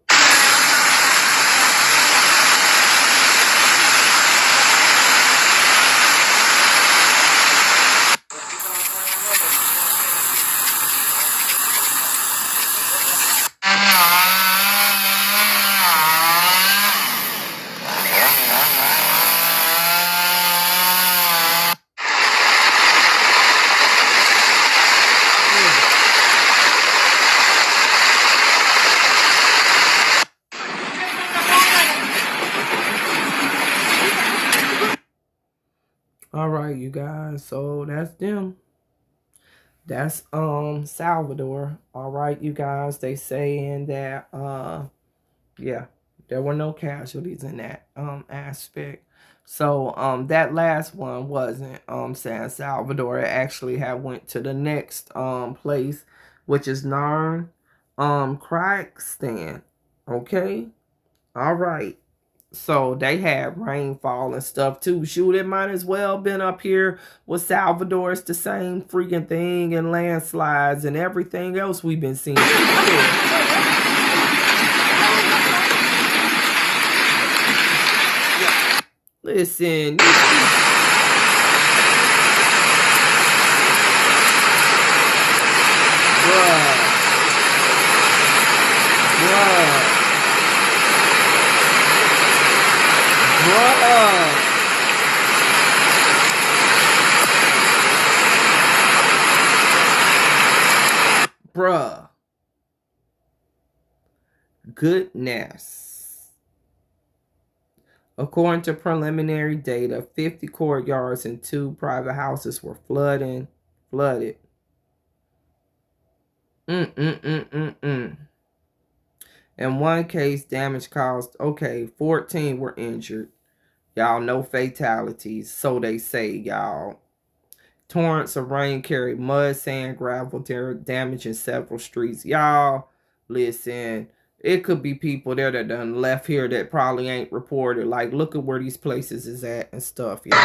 All right, you guys. So that's them. That's Salvador. All right, you guys. They saying that yeah, there were no casualties in that aspect. So that last one wasn't San Salvador. It actually had went to the next place, which is Narn Craigstan. Okay. All right. So they had rainfall and stuff too. Shoot, it might as well been up here with Salvador. It's the same freaking thing, and landslides and everything else we've been seeing. Listen. Bruh. Goodness. According to preliminary data, 50 courtyards and 2 private houses were flooded. In one case, damage caused, 14 were injured. Y'all, no fatalities, so they say, y'all. Torrents of rain carried mud, sand, gravel, damaging several streets. Y'all, listen, it could be people there that done left here that probably ain't reported. Like, look at where these places is at and stuff, y'all.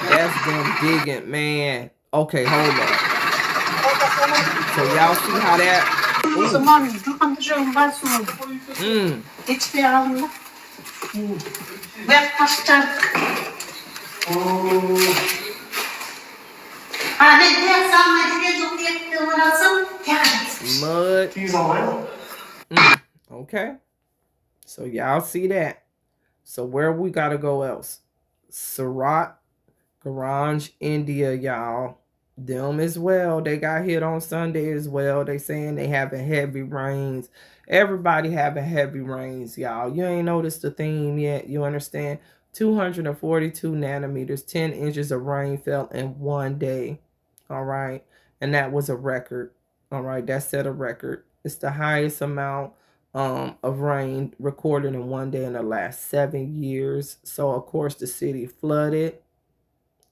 That's them digging, man. Okay, hold up. So y'all see how that... Mud. Okay? So y'all see that. So where we gotta go else? Surat, Garage, India, y'all. Them as well. They got hit on Sunday as well. They saying they having heavy rains. Everybody having heavy rains, y'all. You ain't noticed the theme yet. You understand? 242 nanometers, 10 inches of rain fell in one day. All right. And that was a record. All right. That set a record. It's the highest amount of rain recorded in one day in the last 7 years. So, of course, the city flooded.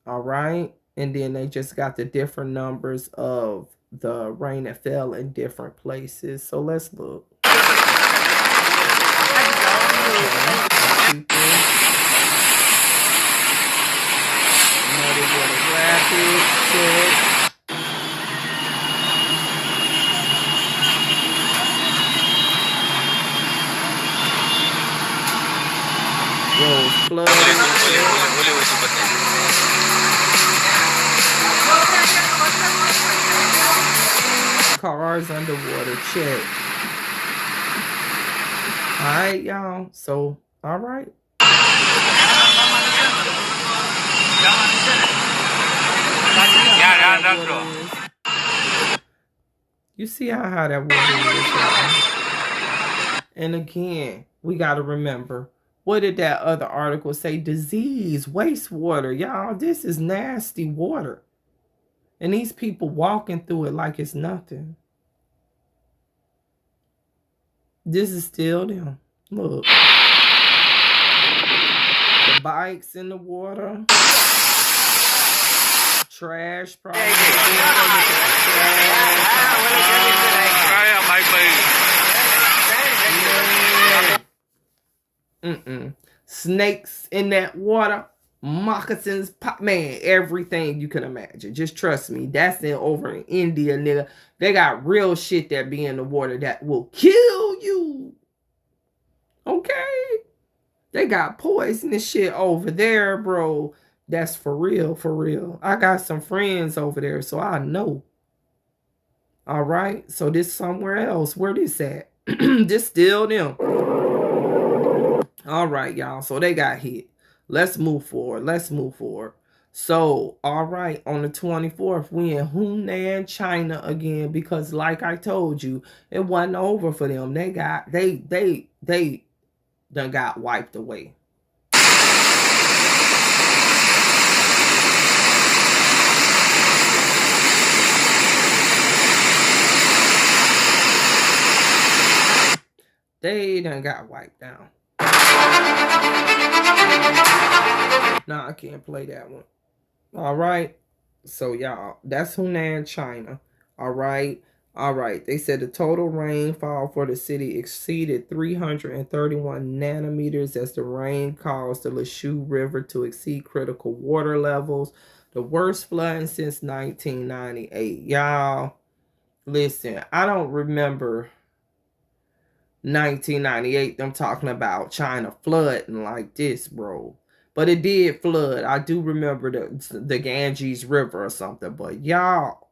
All right. And then they just got the different numbers of the rain that fell in different places. So let's look. Cars underwater, check. All right, y'all. So, all right. You see how high that water is. And again, we got to remember, what did that other article say? Disease, wastewater. Y'all, this is nasty water. And these people walking through it like it's nothing. This is still them. Look. The bikes in the water. Trash probably. Snakes in that water. Moccasins, pop, man, everything you can imagine. Just trust me. That's over in India, nigga. They got real shit that be in the water that will kill you. Okay? They got poisonous shit over there, bro. That's for real, for real. I got some friends over there, so I know. All right? So this somewhere else. Where this at? This still them. All right, y'all. So they got hit. Let's move forward. Let's move forward. So, all right, on the 24th, we in Hunan, China again, because like I told you, it wasn't over for them. They done got wiped away. They done got wiped down. Nah, I can't play that one. All right. So, y'all, that's Hunan, China. All right. All right. They said the total rainfall for the city exceeded 331 nanometers as the rain caused the Lashu River to exceed critical water levels. The worst flooding since 1998. Y'all, listen, I don't remember 1998 them talking about China flooding like this, bro. But it did flood. I do remember the Ganges River or something. But y'all,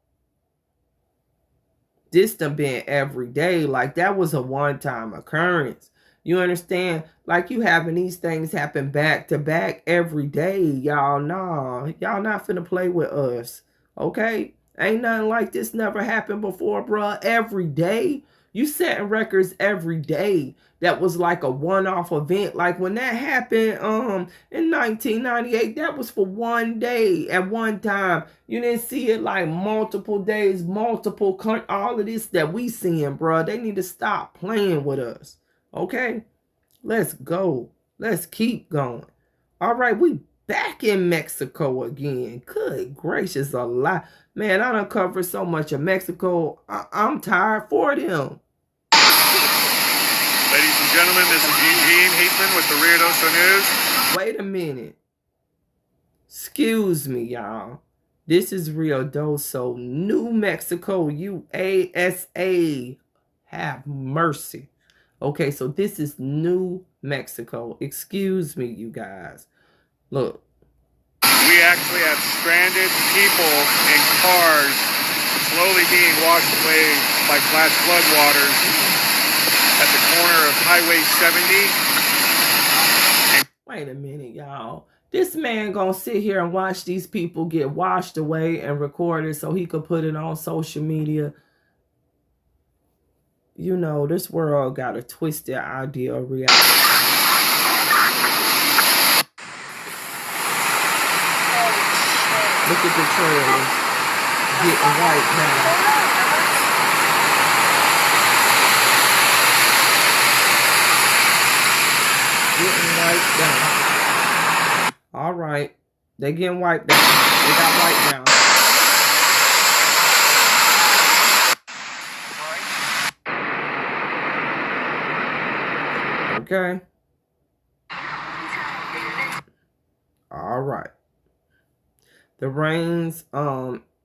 this done been every day. Like, that was a one-time occurrence. You understand? Like, you having these things happen back to back every day. Y'all, nah. Y'all not finna play with us. Okay? Ain't nothing like this never happened before, bruh. Every day. You setting records every day. That was like a one-off event. Like when that happened in 1998, that was for one day at one time. You didn't see it like multiple days, multiple, all of this that we seeing, bro. They need to stop playing with us. Okay? Let's go. Let's keep going. All right, we back in Mexico again. Good gracious alive. Man, I done covered so much of Mexico. I'm tired for them. Ladies and gentlemen, this is Eugene Heatman with the Ruidoso News. Wait a minute. Excuse me, y'all. This is Ruidoso, New Mexico, USA. Have mercy. Okay, so this is New Mexico. Excuse me, you guys. Look. We actually have stranded people in cars slowly being washed away by flash floodwaters at the corner of Highway 70. Wait a minute, y'all. This man gonna sit here and watch these people get washed away and record it so he could put it on social media. You know, this world got a twisted idea of reality. Look at the trailers getting wiped now. Getting wiped down. All right. They getting wiped down. They got wiped down. Okay. All right. The rains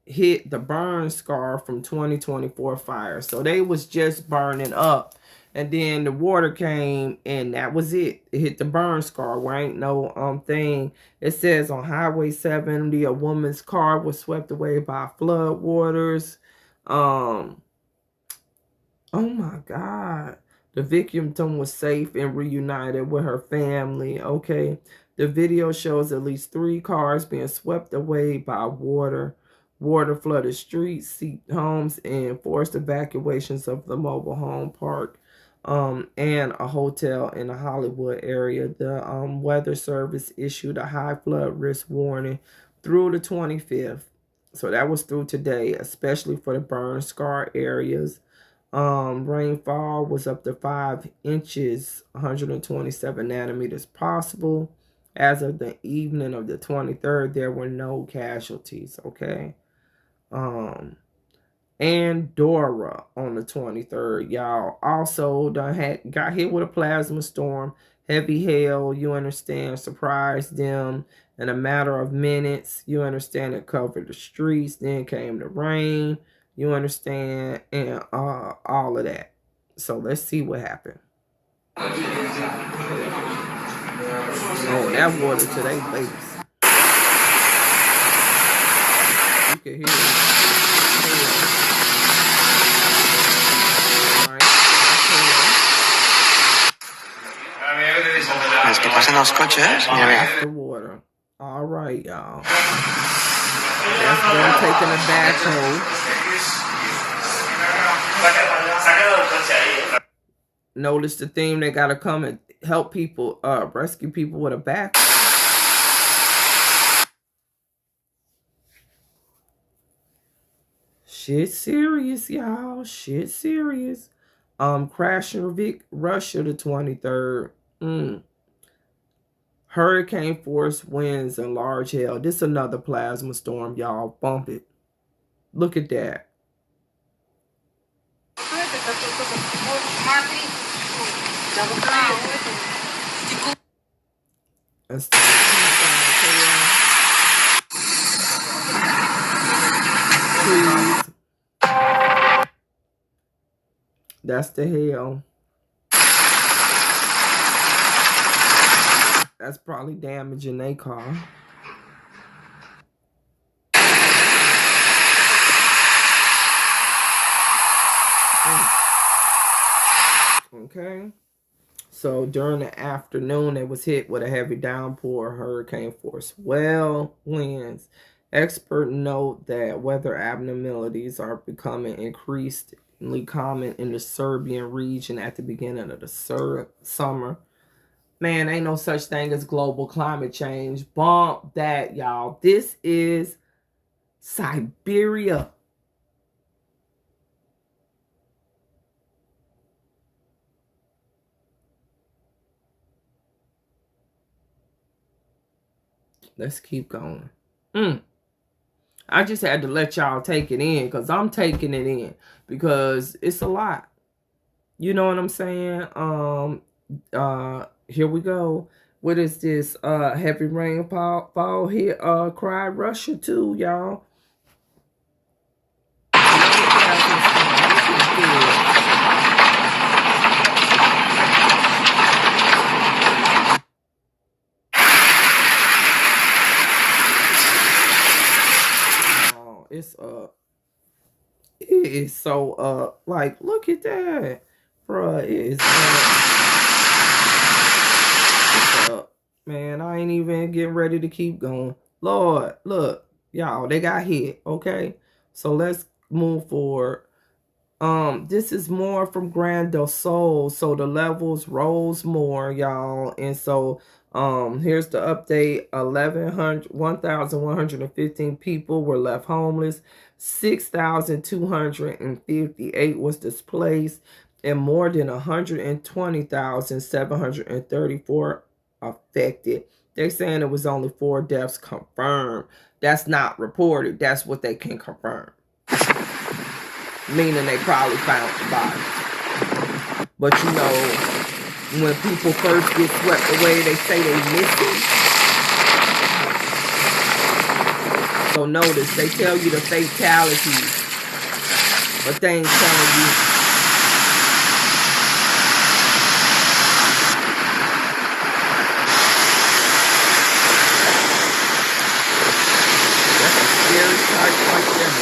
hit the burn scar from 2024 fire. So they was just burning up. And then the water came and that was it. It hit the burn scar where ain't no thing. It says on Highway 70, a woman's car was swept away by flood waters. Oh my God. The victim was safe and reunited with her family. Okay. The video shows at least 3 cars being swept away by water. Water flooded streets, seeped homes, and forced evacuations of the mobile home park and a hotel in the Hollywood area. The Weather Service issued a high flood risk warning through the 25th. So that was through today, especially for the burn scar areas. Rainfall was up to 5 inches, 127 nanometers possible. As of the evening of the 23rd, there were no casualties, okay? And Dora on the 23rd, y'all, also got hit with a plasma storm. Heavy hail, you understand, surprised them in a matter of minutes. You understand, it covered the streets. Then came the rain, you understand, and all of that. So let's see what happened. Oh, that water to their face. You can hear it. Es que pasan los coches. Mira, mira. The water. All right, y'all. That's them taking a backhoe. Notice the theme, they gotta come and help people, rescue people with a back. Shit serious, y'all. Shit serious. Crash in Russia the 23rd. Hurricane force winds and large hail. This is another plasma storm, y'all. Bump it. Look at that. That's the trees. That's the hail. That's probably damaging their car. Okay. So during the afternoon, it was hit with a heavy downpour, hurricane force winds. Experts note that weather abnormalities are becoming increasingly common in the Serbian region at the beginning of the summer. Man, ain't no such thing as global climate change. Bump that, y'all. This is Siberia. Let's keep going. I just had to let y'all take it in because I'm taking it in because it's a lot. You know what I'm saying? Here we go. What is this? Heavy rainfall hit cried Russia too, y'all. It is so like, look at that. Bruh, what's up? Man, I ain't even getting ready to keep going. Lord, look, y'all, they got hit, okay? So let's move forward. This is more from Grand del Sol, so the levels rose more, y'all. And so here's the update. 1,115 people were left homeless, 6,258 was displaced, and more than 120,734 affected. They're saying it was only 4 deaths confirmed. That's not reported. That's what they can confirm. Meaning they probably found the bodies. But you know, when people first get swept away, they say they missing. So notice, they tell you the fatalities, but they ain't telling you. That's a scary sight right there.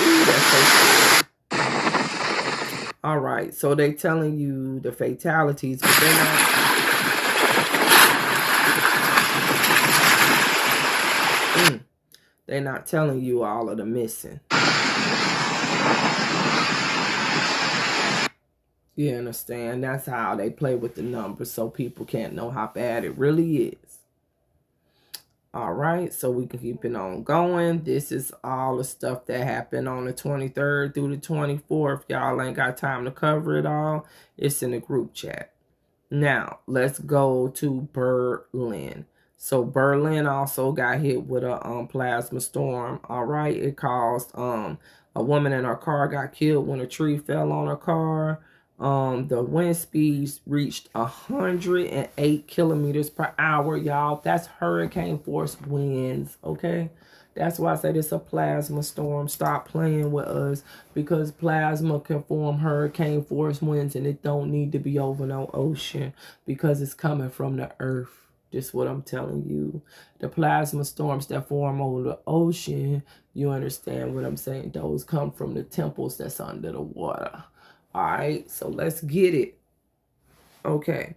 Ooh, that's so scary. All right, so they telling you the fatalities, but they're not. They're not telling you all of the missing. You understand? That's how they play with the numbers, so people can't know how bad it really is. All right, so we can keep it on going. This is all the stuff that happened on the 23rd through the 24th. Y'all ain't got time to cover it all. It's in the group chat. Now, let's go to Berlin. So Berlin also got hit with a plasma storm. All right, it caused a woman in her car got killed when a tree fell on her car. The wind speeds reached 108 kilometers per hour, y'all. That's hurricane force winds, okay? That's why I said it's a plasma storm. Stop playing with us, because plasma can form hurricane force winds, and it don't need to be over no ocean because it's coming from the earth. Just what I'm telling you. The plasma storms that form over the ocean, you understand what I'm saying? Those come from the temples that's under the water. All right, so let's get it. Okay.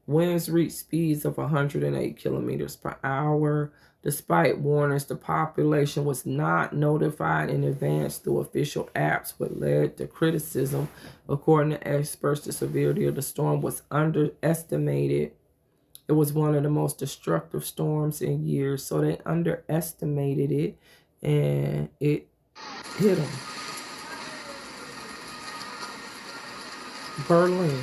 Winds reached speeds of 108 kilometers per hour. Despite warnings, the population was not notified in advance through official apps, what led to criticism. According to experts, the severity of the storm was underestimated. It was one of the most destructive storms in years, so they underestimated it, and it hit them. Berlin.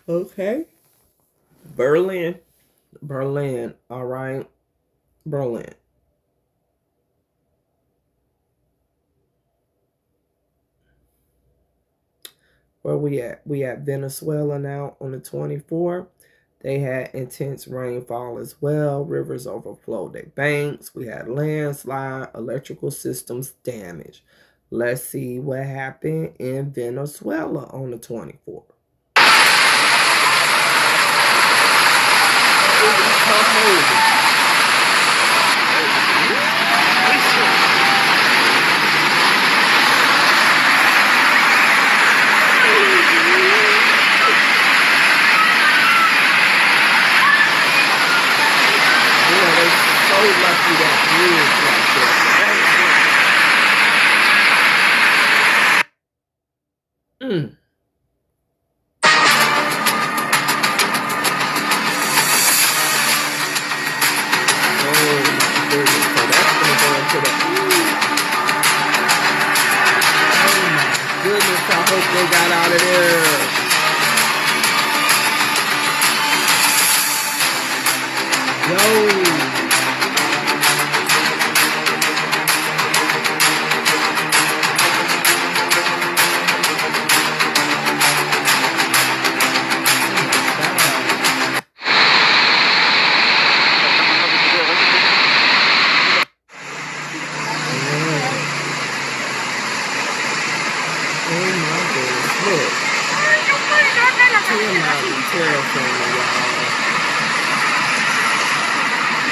Okay. Berlin, all right. Berlin. Where we at? We at Venezuela now on the 24th. They had intense rainfall as well. Rivers overflowed their banks. We had landslide, electrical systems damage. Let's see what happened in Venezuela on the 24th.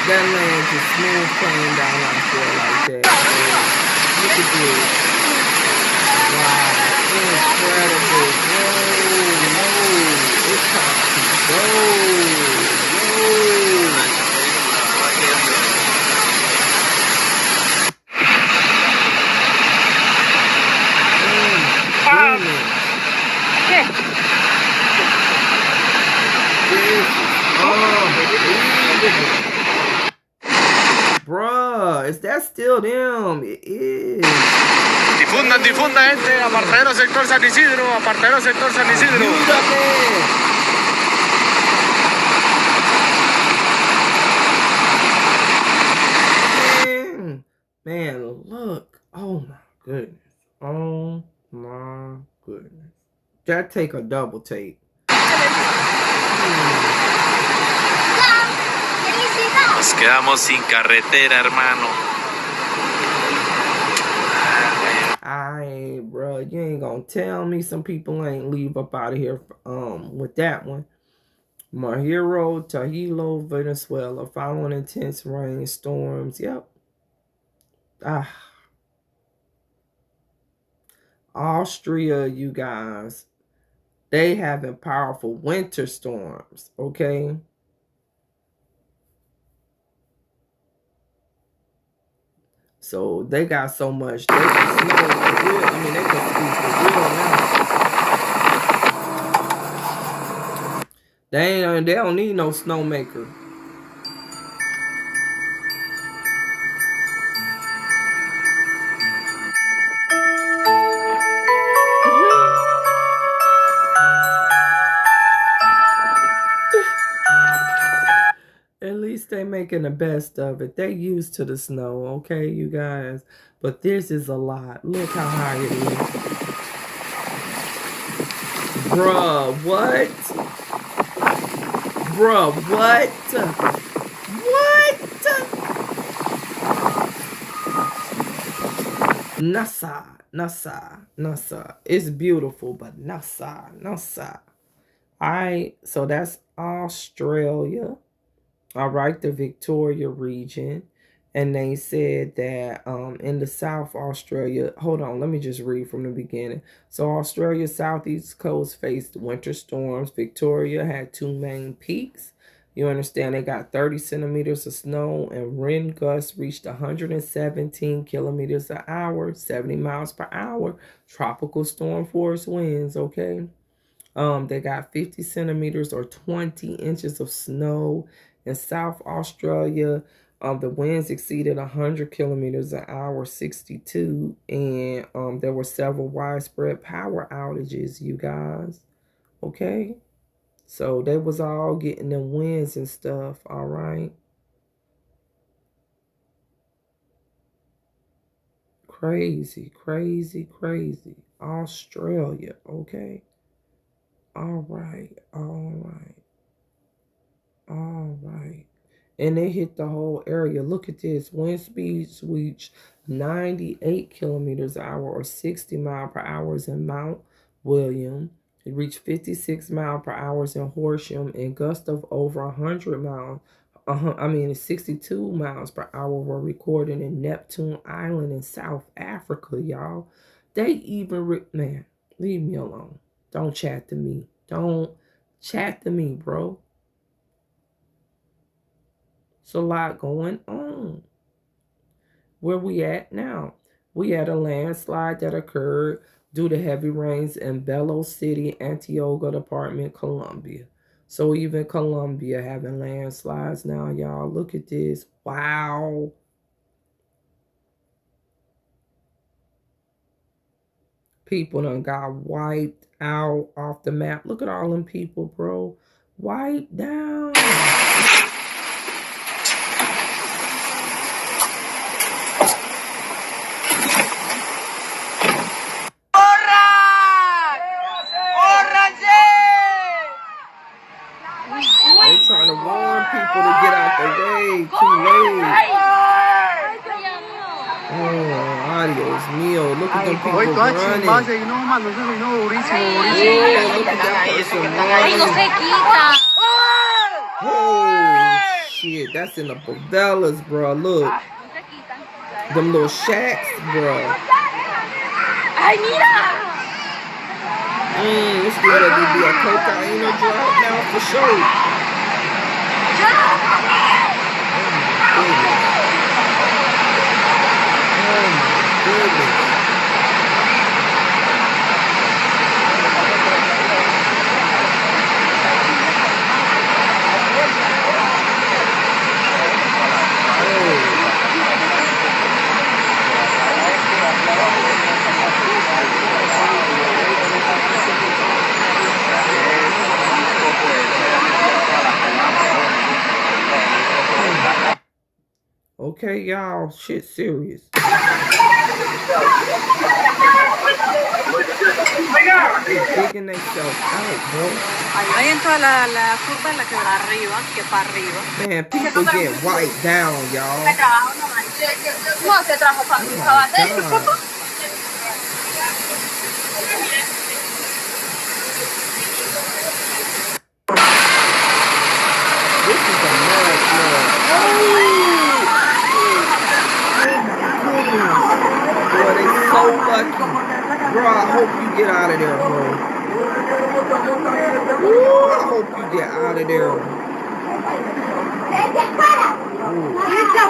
That land just smooth playing down out there like that. Look at this. Wow. Incredible. Whoa. No. It's time to go. Bruh, is that still them? It is. Difundan, gente. Apartadero sector San Isidro. Apartadero sector San Isidro. Man, look. Oh my goodness. Oh my goodness. That take a double take. Nos quedamos sin carretera, hermano. Ay, bro, you ain't gonna tell me some people ain't leave up out of here with that one. Mahiro, Trujillo, Venezuela, following intense rainstorms. Yep. Austria, you guys, they having powerful winter storms, okay? So they got so much, they can snow for real. I mean, they can ski for real now. They don't need no snowmaker. At least they making the best of it. They used to the snow, okay, you guys? But this is a lot. Look how high it is. Bruh, what? Bruh, what? What? Nasa. It's beautiful, but Nasa. Alright, so that's Australia. All right, the Victoria region. And they said that in the South Australia, hold on, let me just read from the beginning. So Australia's southeast coast faced winter storms. Victoria had two main peaks. You understand, they got 30 centimeters of snow, and wind gusts reached 117 kilometers an hour, 70 miles per hour. Tropical storm force winds, okay? They got 50 centimeters or 20 inches of snow. In South Australia, the winds exceeded 100 kilometers an hour, 62, and there were several widespread power outages, you guys. Okay? So they was all getting them winds and stuff, all right? Crazy. Australia, okay? All right. And they hit the whole area. Look at this. Wind speeds reached 98 kilometers an hour or 60 miles per hour in Mount William. It reached 56 miles per hour in Horsham, and gusts of over 100 miles. 62 miles per hour were recorded in Neptune Island in South Africa, y'all. They even, man, leave me alone. Don't chat to me. Don't chat to me, bro. It's a lot going on. Where we at now? We had a landslide that occurred due to heavy rains in Belo City, Antioquia Department, Colombia. So even Colombia having landslides now, y'all. Look at this. Wow. People done got wiped out off the map. Look at all them people, bro. Wiped down. They trying to warn people to get out the way. Too late. Oh, adios mio. Look at them people running. Oh, look at that person running. Oh, shit. That's in the favelas, bro. Look. Them little shacks, bro. Ay, mira! It's getting ready to be a cocaine drought now for sure. Oh my goodness. Okay, y'all, shit serious. Digging themselves out, bro. Ahí en toda la curva en la que va arriba, que para arriba. Man, people get wiped down, y'all. No, se trajo para mi This is a mud flood. Boy, they so lucky. Bro, I hope you get out of there, bro. Ooh, I hope you get out of there. Ooh,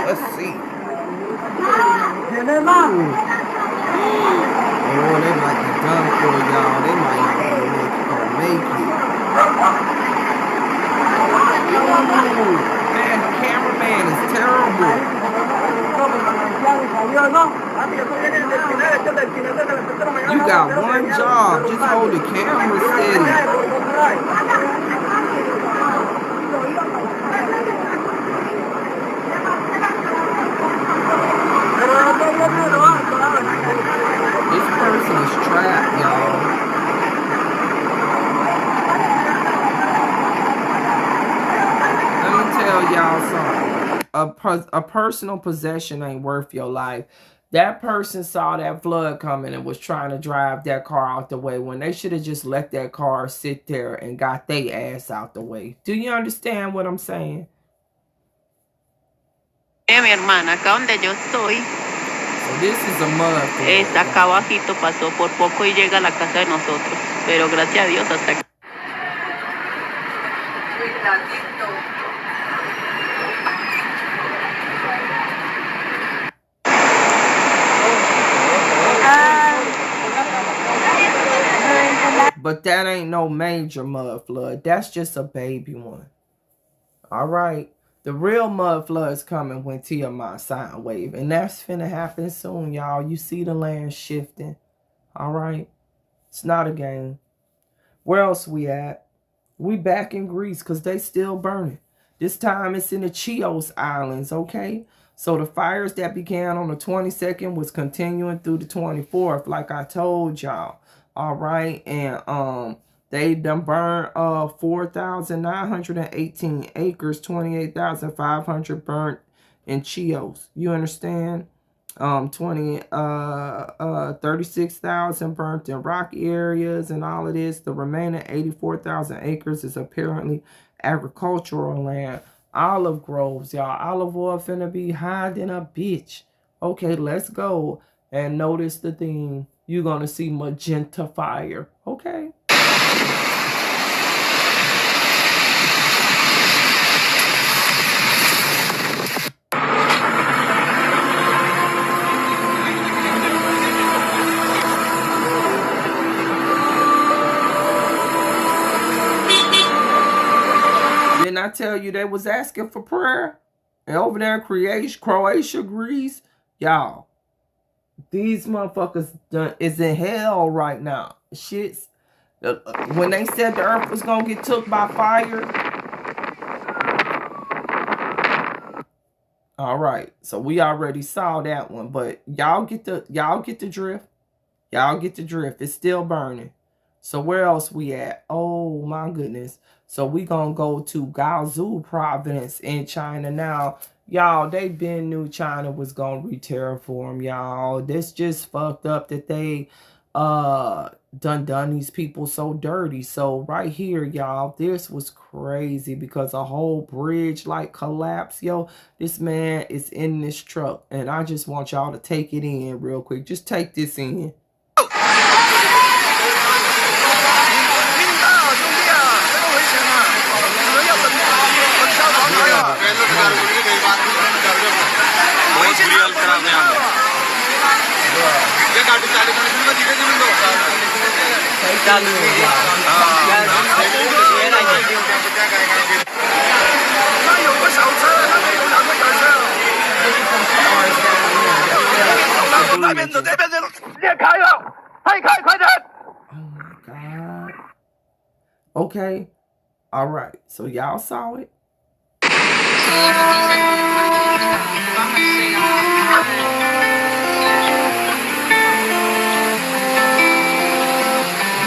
let's see. Oh, they might be done for y'all. They might not be able to make it. Man, the cameraman is terrible. You got one job. Just hold the camera steady. This person is trapped, y'all. Let me tell y'all something. A personal possession ain't worth your life. That person saw that flood coming and was trying to drive that car out the way when they should have just let that car sit there and got their ass out the way. Do you understand what I'm saying? Mi hermana, acá donde yo estoy, so this is a mud flood. Es acá abajito, pasó por poco y llega a la casa de nosotros. Pero gracias a Dios hasta aquí. But that ain't no major mud flood. That's just a baby one. All right. The real mud flood's coming when Tiamat sound wave. And that's finna happen soon, y'all. You see the land shifting. All right. It's not a game. Where else we at? We back in Greece because they still burning. This time it's in the Chios Islands, okay? So the fires that began on the 22nd was continuing through the 24th, like I told y'all. All right, and they done burned 4,918 acres, 28,500 burnt in Chios. You understand? 36,000 burnt in rocky areas and all of this. The remaining 84,000 acres is apparently agricultural land. Olive groves, y'all. Olive oil finna be high than a bitch. Okay, let's go. And notice the theme. You're going to see magenta fire. Okay. Didn't I tell you they was asking for prayer? And over there in Croatia, Greece, y'all. These motherfuckers is in hell right now. Shit's when they said the earth was gonna get took by fire. All right, so we already saw that one, but y'all get the drift. Y'all get the drift. It's still burning. So where else we at? Oh my goodness. So we gonna go to Gaozu province in China now. Y'all, they been knew China was gonna re-terraform, y'all. This just fucked up that they done these people so dirty. So right here, y'all, this was crazy because a whole bridge like collapsed. Yo, this man is in this truck, and I just want y'all to take it in real quick. Just take this in. Oh my God. Okay. All right. So y'all saw it.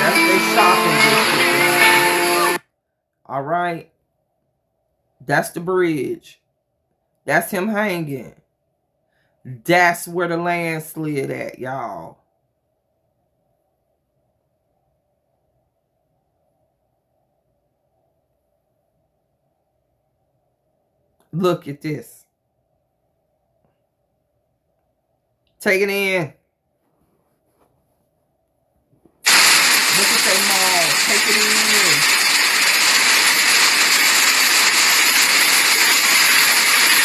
That's their shopping district. All right. That's the bridge. That's him hanging. That's where the landslide at, y'all. Look at this. Take it in. Look at that mall. Take it in.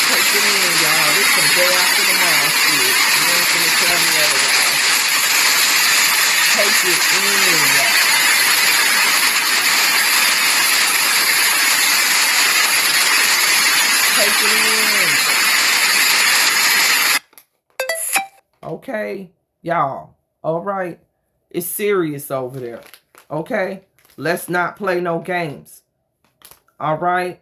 Take it in, y'all. This some day after the mall shit. You ain't gonna tell me otherwise. Take it in, y'all. Take it in. Okay, y'all. All right. It's serious over there. Okay? Let's not play no games. All right?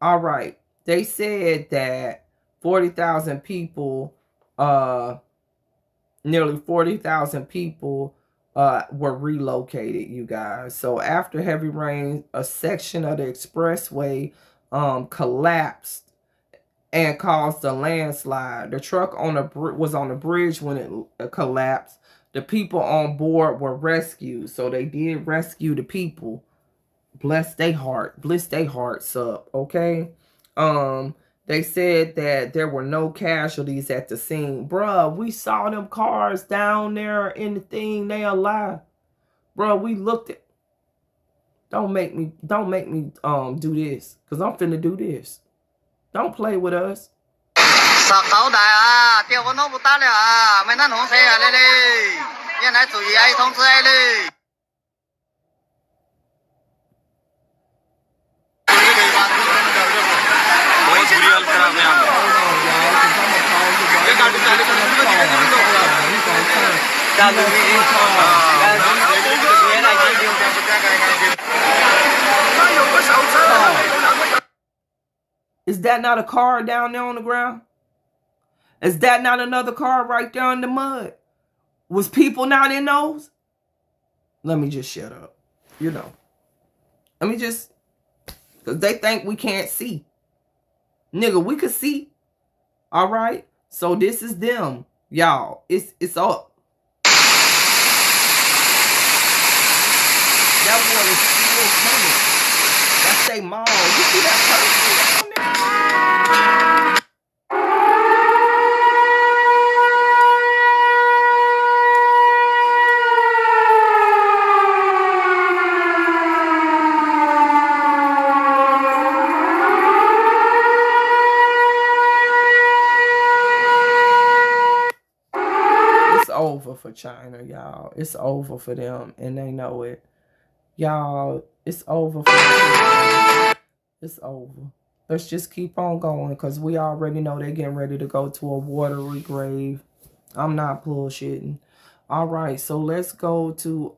All right. They said that 40,000 people, nearly 40,000 people were relocated, you guys. So after heavy rain, a section of the expressway collapsed and caused a landslide. The truck was on the bridge when it collapsed. The people on board were rescued. So they did rescue the people. Bless their heart. Bless their hearts up. Okay. They said that there were no casualties at the scene. Bruh, we saw them cars down there in the thing. They alive. Bruh, we looked at. Don't make me do this. Cause I'm finna do this. Don't play with us. Is that not a car down there on the ground? Is that not another car right there in the mud? Was people not in those? Let me just shut up. You know. Let me just, because they think we can't see. Nigga, we could see. All right? So this is them. Y'all, it's up. That water is still coming. That's they mall. You see that person down there? Over for China, y'all. It's over for them, and they know it. Y'all, it's over for them. It's over. Let's just keep on going, because we already know they're getting ready to go to a watery grave. I'm not bullshitting. All right, so let's go to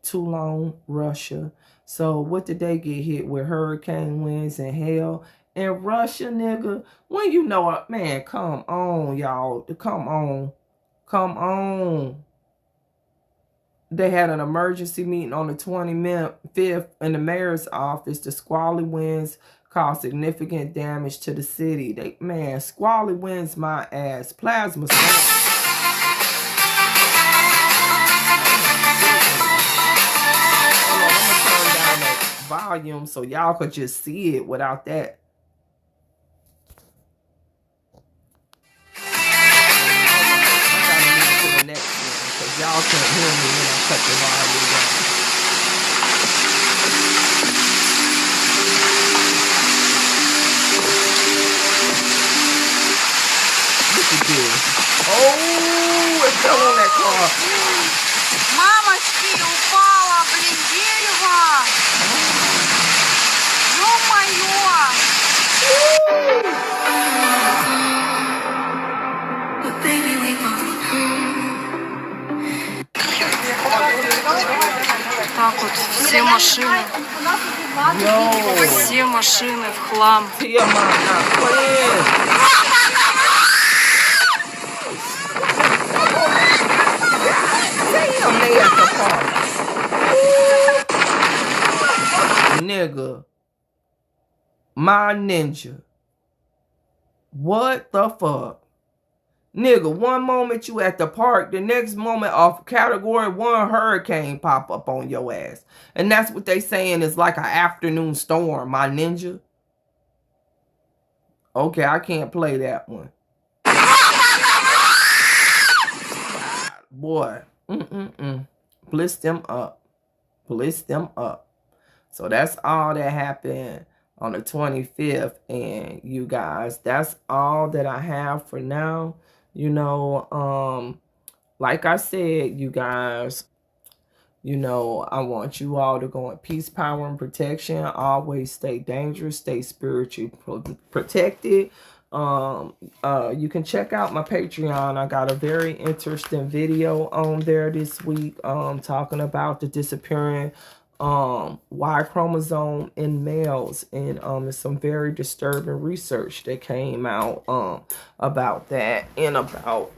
Toulon, Russia. So what did they get hit with? Hurricane winds and hail. And Russia, nigga, when you know it, man, come on, y'all. Come on. Come on. They had an emergency meeting on the 25th in the mayor's office. The squally winds caused significant damage to the city. Man, squally winds my ass. Plasma storm. volume so y'all could just see it without that. I gotta move to the next one because y'all can't hear me when I cut the volume down. Look at this. Oh, it fell on that car. Мамочки, упала, блин, дерево! Ё-моё! Так вот, все машины. Все машины в хлам. Nigga, my ninja, what the fuck? Nigga, one moment you at the park, the next moment off category 1 hurricane pop up on your ass. And that's what they saying is like an afternoon storm, my ninja. Okay, I can't play that one. Boy, bliss them up. Bliss them up. So that's all that happened on the 25th. And you guys, that's all that I have for now. You know, like I said, you guys, you know, I want you all to go in peace, power, and protection. Always stay dangerous, stay spiritually protected. You can check out my Patreon. I got a very interesting video on there this week, talking about the disappearing Y chromosome in males, and there's some very disturbing research that came out about that, and about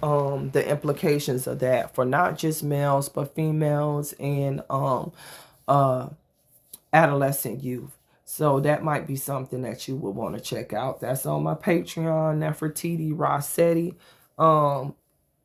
the implications of that for not just males but females and adolescent youth. So that might be something that you would want to check out. That's on my Patreon, Nefertiti Seti.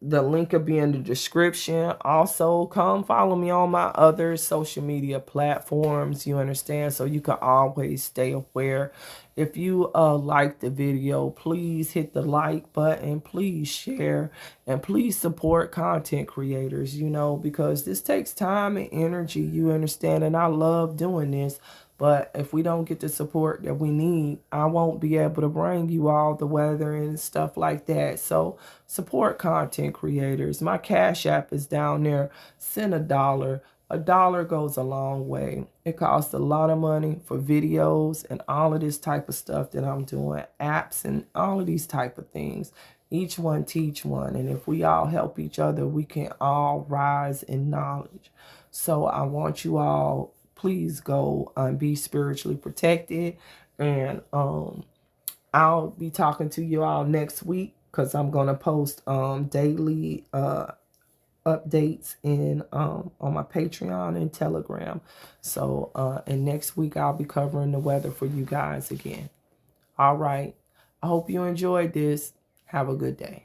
The link will be in the description. Also, come follow me on my other social media platforms, you understand, so you can always stay aware. If you like the video, please hit the like button, please share, and please support content creators, you know, because this takes time and energy, you understand, and I love doing this. But if we don't get the support that we need, I won't be able to bring you all the weather and stuff like that. So support content creators. My Cash App is down there. Send $1. $1 goes a long way. It costs a lot of money for videos and all of this type of stuff that I'm doing, apps and all of these type of things. Each one teach one. And if we all help each other, we can all rise in knowledge. So I want you all, please go and be spiritually protected. And I'll be talking to you all next week, because I'm going to post daily updates in on my Patreon and Telegram. So and next week I'll be covering the weather for you guys again. All right. I hope you enjoyed this. Have a good day.